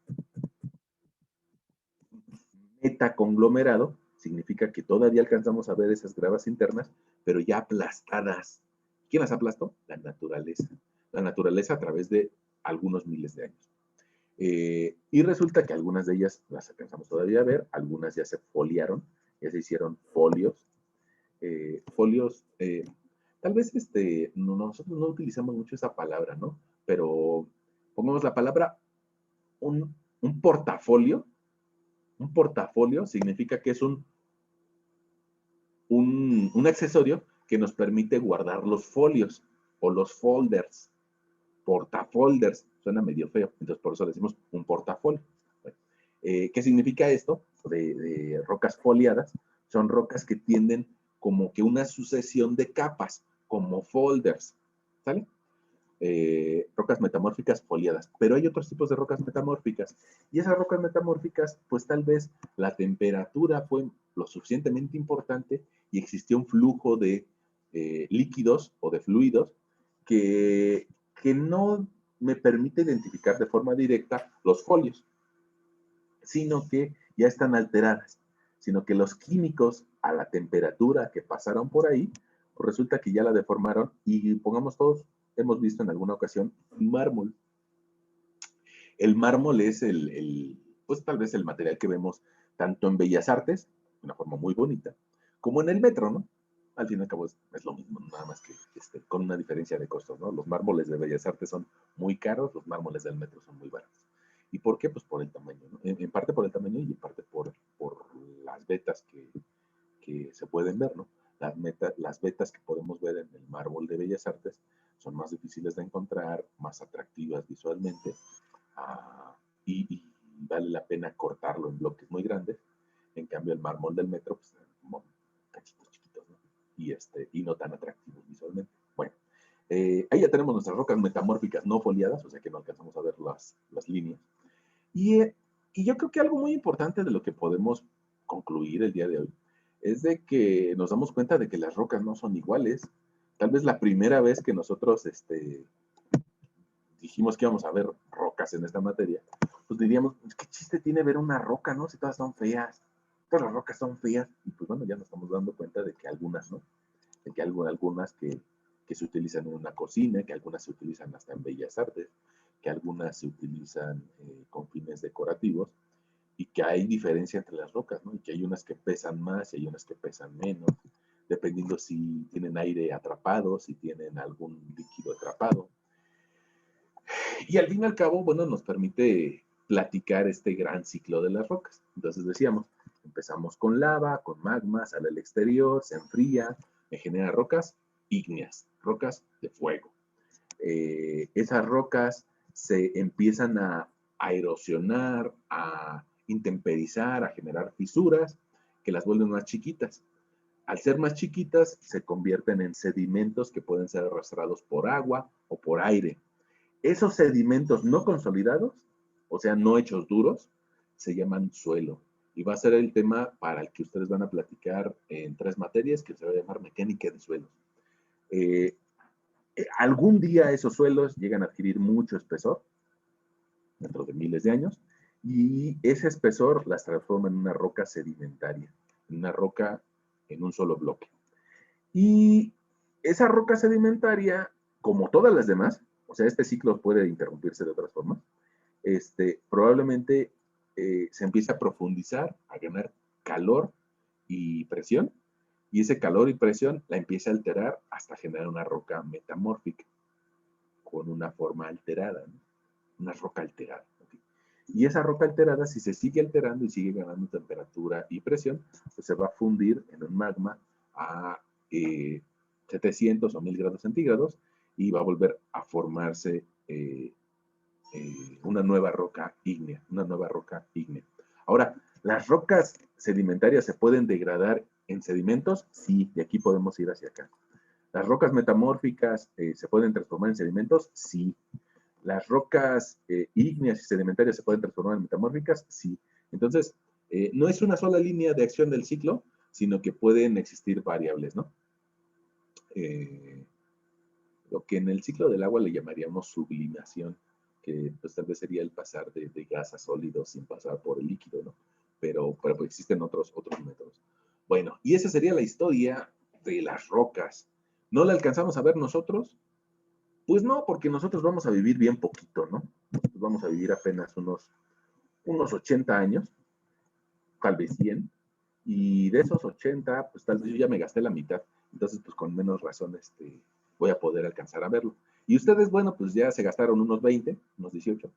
metaconglomerado significa que todavía alcanzamos a ver esas gravas internas, pero ya aplastadas. ¿Quién las aplastó? La naturaleza. La naturaleza a través de algunos miles de años. Y resulta que algunas de ellas las alcanzamos todavía a ver, algunas ya se foliaron, ya se hicieron folios. Folios, tal vez nosotros no utilizamos mucho esa palabra, ¿no? Pero pongamos la palabra un portafolio. Un portafolio significa que es un accesorio que nos permite guardar los folios o los folders. Portafolders, suena medio feo, entonces por eso le decimos un portafolio. Bueno, ¿qué significa esto? De rocas foliadas, son rocas que tienden como que una sucesión de capas, como folders, ¿sale? Rocas metamórficas foliadas, pero hay otros tipos de rocas metamórficas, y esas rocas metamórficas, pues tal vez la temperatura fue lo suficientemente importante y existió un flujo de líquidos o de fluidos que, que no me permite identificar de forma directa los folios, sino que ya están alteradas, sino que los químicos a la temperatura que pasaron por ahí, pues resulta que ya la deformaron y pongamos todos, hemos visto en alguna ocasión mármol. El mármol es pues tal vez el material que vemos tanto en Bellas Artes, de una forma muy bonita, como en el metro, ¿no? Al fin y al cabo es lo mismo, nada más que con una diferencia de costos, ¿no? Los mármoles de Bellas Artes son muy caros, los mármoles del metro son muy baratos. ¿Y por qué? Pues por el tamaño, ¿no? En parte por el tamaño y en parte por las vetas que se pueden ver, ¿no? Las vetas que podemos ver en el mármol de Bellas Artes son más difíciles de encontrar, más atractivas visualmente, uh, y vale la pena cortarlo en bloques muy grandes. En cambio, el mármol del metro, pues, como cachitos chiquitos, ¿no? Y no tan atractivos visualmente. Bueno, ahí ya tenemos nuestras rocas metamórficas no foliadas, o sea que no alcanzamos a ver las líneas. Y, y yo creo que algo muy importante de lo que podemos concluir el día de hoy es de que nos damos cuenta de que las rocas no son iguales. Tal vez la primera vez que nosotros dijimos que íbamos a ver rocas en esta materia, pues diríamos, ¿qué chiste tiene ver una roca, no? Si todas son feas, todas las rocas son feas. Y pues bueno, ya nos estamos dando cuenta de que algunas, ¿no? De que algunas que se utilizan en una cocina, que algunas se utilizan hasta en bellas artes, que algunas se utilizan con fines decorativos, y que hay diferencia entre las rocas, ¿no? Y que hay unas que pesan más y hay unas que pesan menos, dependiendo si tienen aire atrapado, si tienen algún líquido atrapado. Y al fin y al cabo, bueno, nos permite platicar este gran ciclo de las rocas. Entonces decíamos, empezamos con lava, con magma, sale al exterior, se enfría, me genera rocas ígneas, rocas de fuego. Esas rocas se empiezan a erosionar, a intemperizar, a generar fisuras que las vuelven más chiquitas. Al ser más chiquitas, se convierten en sedimentos que pueden ser arrastrados por agua o por aire. Esos sedimentos no consolidados, o sea, no hechos duros, se llaman suelo. Y va a ser el tema para el que ustedes van a platicar en 3 materias, que se va a llamar mecánica de suelos. Algún día esos suelos llegan a adquirir mucho espesor, dentro de miles de años, y ese espesor las transforma en una roca sedimentaria, en una roca en un solo bloque. Y esa roca sedimentaria, como todas las demás, o sea, este ciclo puede interrumpirse de otras formas, probablemente se empieza a profundizar, a ganar calor y presión, y ese calor y presión la empieza a alterar hasta generar una roca metamórfica, con una forma alterada, ¿no? Una roca alterada. ¿Okay? Y esa roca alterada, si se sigue alterando y sigue ganando temperatura y presión, pues se va a fundir en un magma a 700 o 1000 grados centígrados y va a volver a formarse una nueva roca ígnea, una nueva roca ígnea. Ahora, ¿las rocas sedimentarias se pueden degradar en sedimentos? Sí, y aquí podemos ir hacia acá. ¿Las rocas metamórficas se pueden transformar en sedimentos? Sí. ¿Las rocas ígneas y sedimentarias se pueden transformar en metamórficas? Sí. Entonces, no es una sola línea de acción del ciclo, sino que pueden existir variables, ¿no? Lo que en el ciclo del agua le llamaríamos sublimación, que pues tal vez sería el pasar de gas a sólido sin pasar por el líquido, ¿no? Pero pues, existen otros métodos. Bueno, y esa sería la historia de las rocas. ¿No la alcanzamos a ver nosotros? Pues no, porque nosotros vamos a vivir bien poquito, ¿no? Nosotros vamos a vivir apenas unos 80 años, tal vez 100, y de esos 80, pues tal vez yo ya me gasté la mitad, entonces pues con menos razón voy a poder alcanzar a verlo. Y ustedes, bueno, pues ya se gastaron unos 20, unos 18,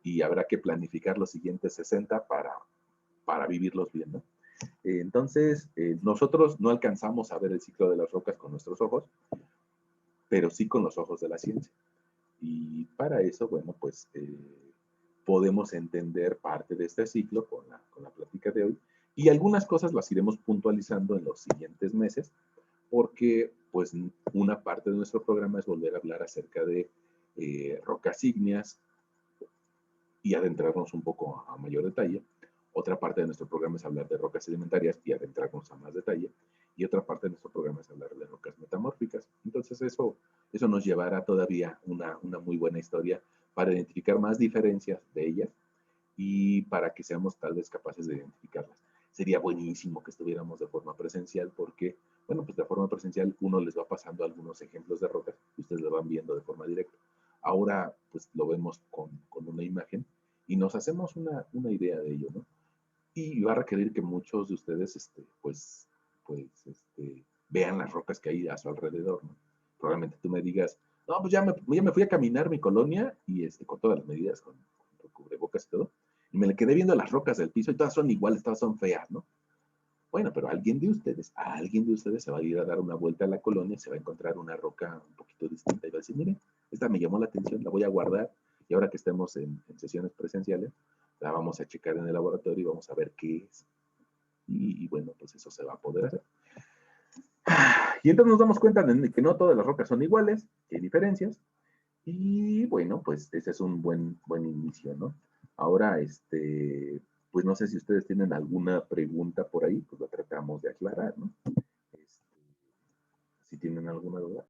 y habrá que planificar los siguientes 60 para vivirlos bien, ¿no? Entonces, nosotros no alcanzamos a ver el ciclo de las rocas con nuestros ojos, pero sí con los ojos de la ciencia. Y para eso, bueno, pues podemos entender parte de este ciclo con la plática de hoy. Y algunas cosas las iremos puntualizando en los siguientes meses, porque pues una parte de nuestro programa es volver a hablar acerca de rocas ígneas y adentrarnos un poco a mayor detalle. Otra parte de nuestro programa es hablar de rocas sedimentarias y adentrarnos a más detalle. Y otra parte de nuestro programa es hablar de rocas metamórficas. Entonces eso nos llevará todavía una muy buena historia para identificar más diferencias de ellas y para que seamos tal vez capaces de identificarlas. Sería buenísimo que estuviéramos de forma presencial porque, bueno, pues de forma presencial uno les va pasando algunos ejemplos de rocas y ustedes lo van viendo de forma directa. Ahora, pues lo vemos con una imagen y nos hacemos una idea de ello, ¿no? Y va a requerir que muchos de ustedes, vean las rocas que hay a su alrededor, ¿no? Probablemente tú me digas, no, pues ya me fui a caminar mi colonia y con todas las medidas, con cubrebocas y todo, y me le quedé viendo las rocas del piso y todas son iguales, todas son feas, ¿no? Bueno, pero alguien de ustedes se va a ir a dar una vuelta a la colonia, se va a encontrar una roca un poquito distinta y va a decir, miren, esta me llamó la atención, la voy a guardar y ahora que estemos en sesiones presenciales, la vamos a checar en el laboratorio y vamos a ver qué es. Y bueno, pues eso se va a poder hacer. Y entonces nos damos cuenta de que no todas las rocas son iguales, que hay diferencias. Y bueno, pues ese es un buen inicio, ¿no? Ahora, pues no sé si ustedes tienen alguna pregunta por ahí, pues la tratamos de aclarar, ¿no? Si tienen alguna duda.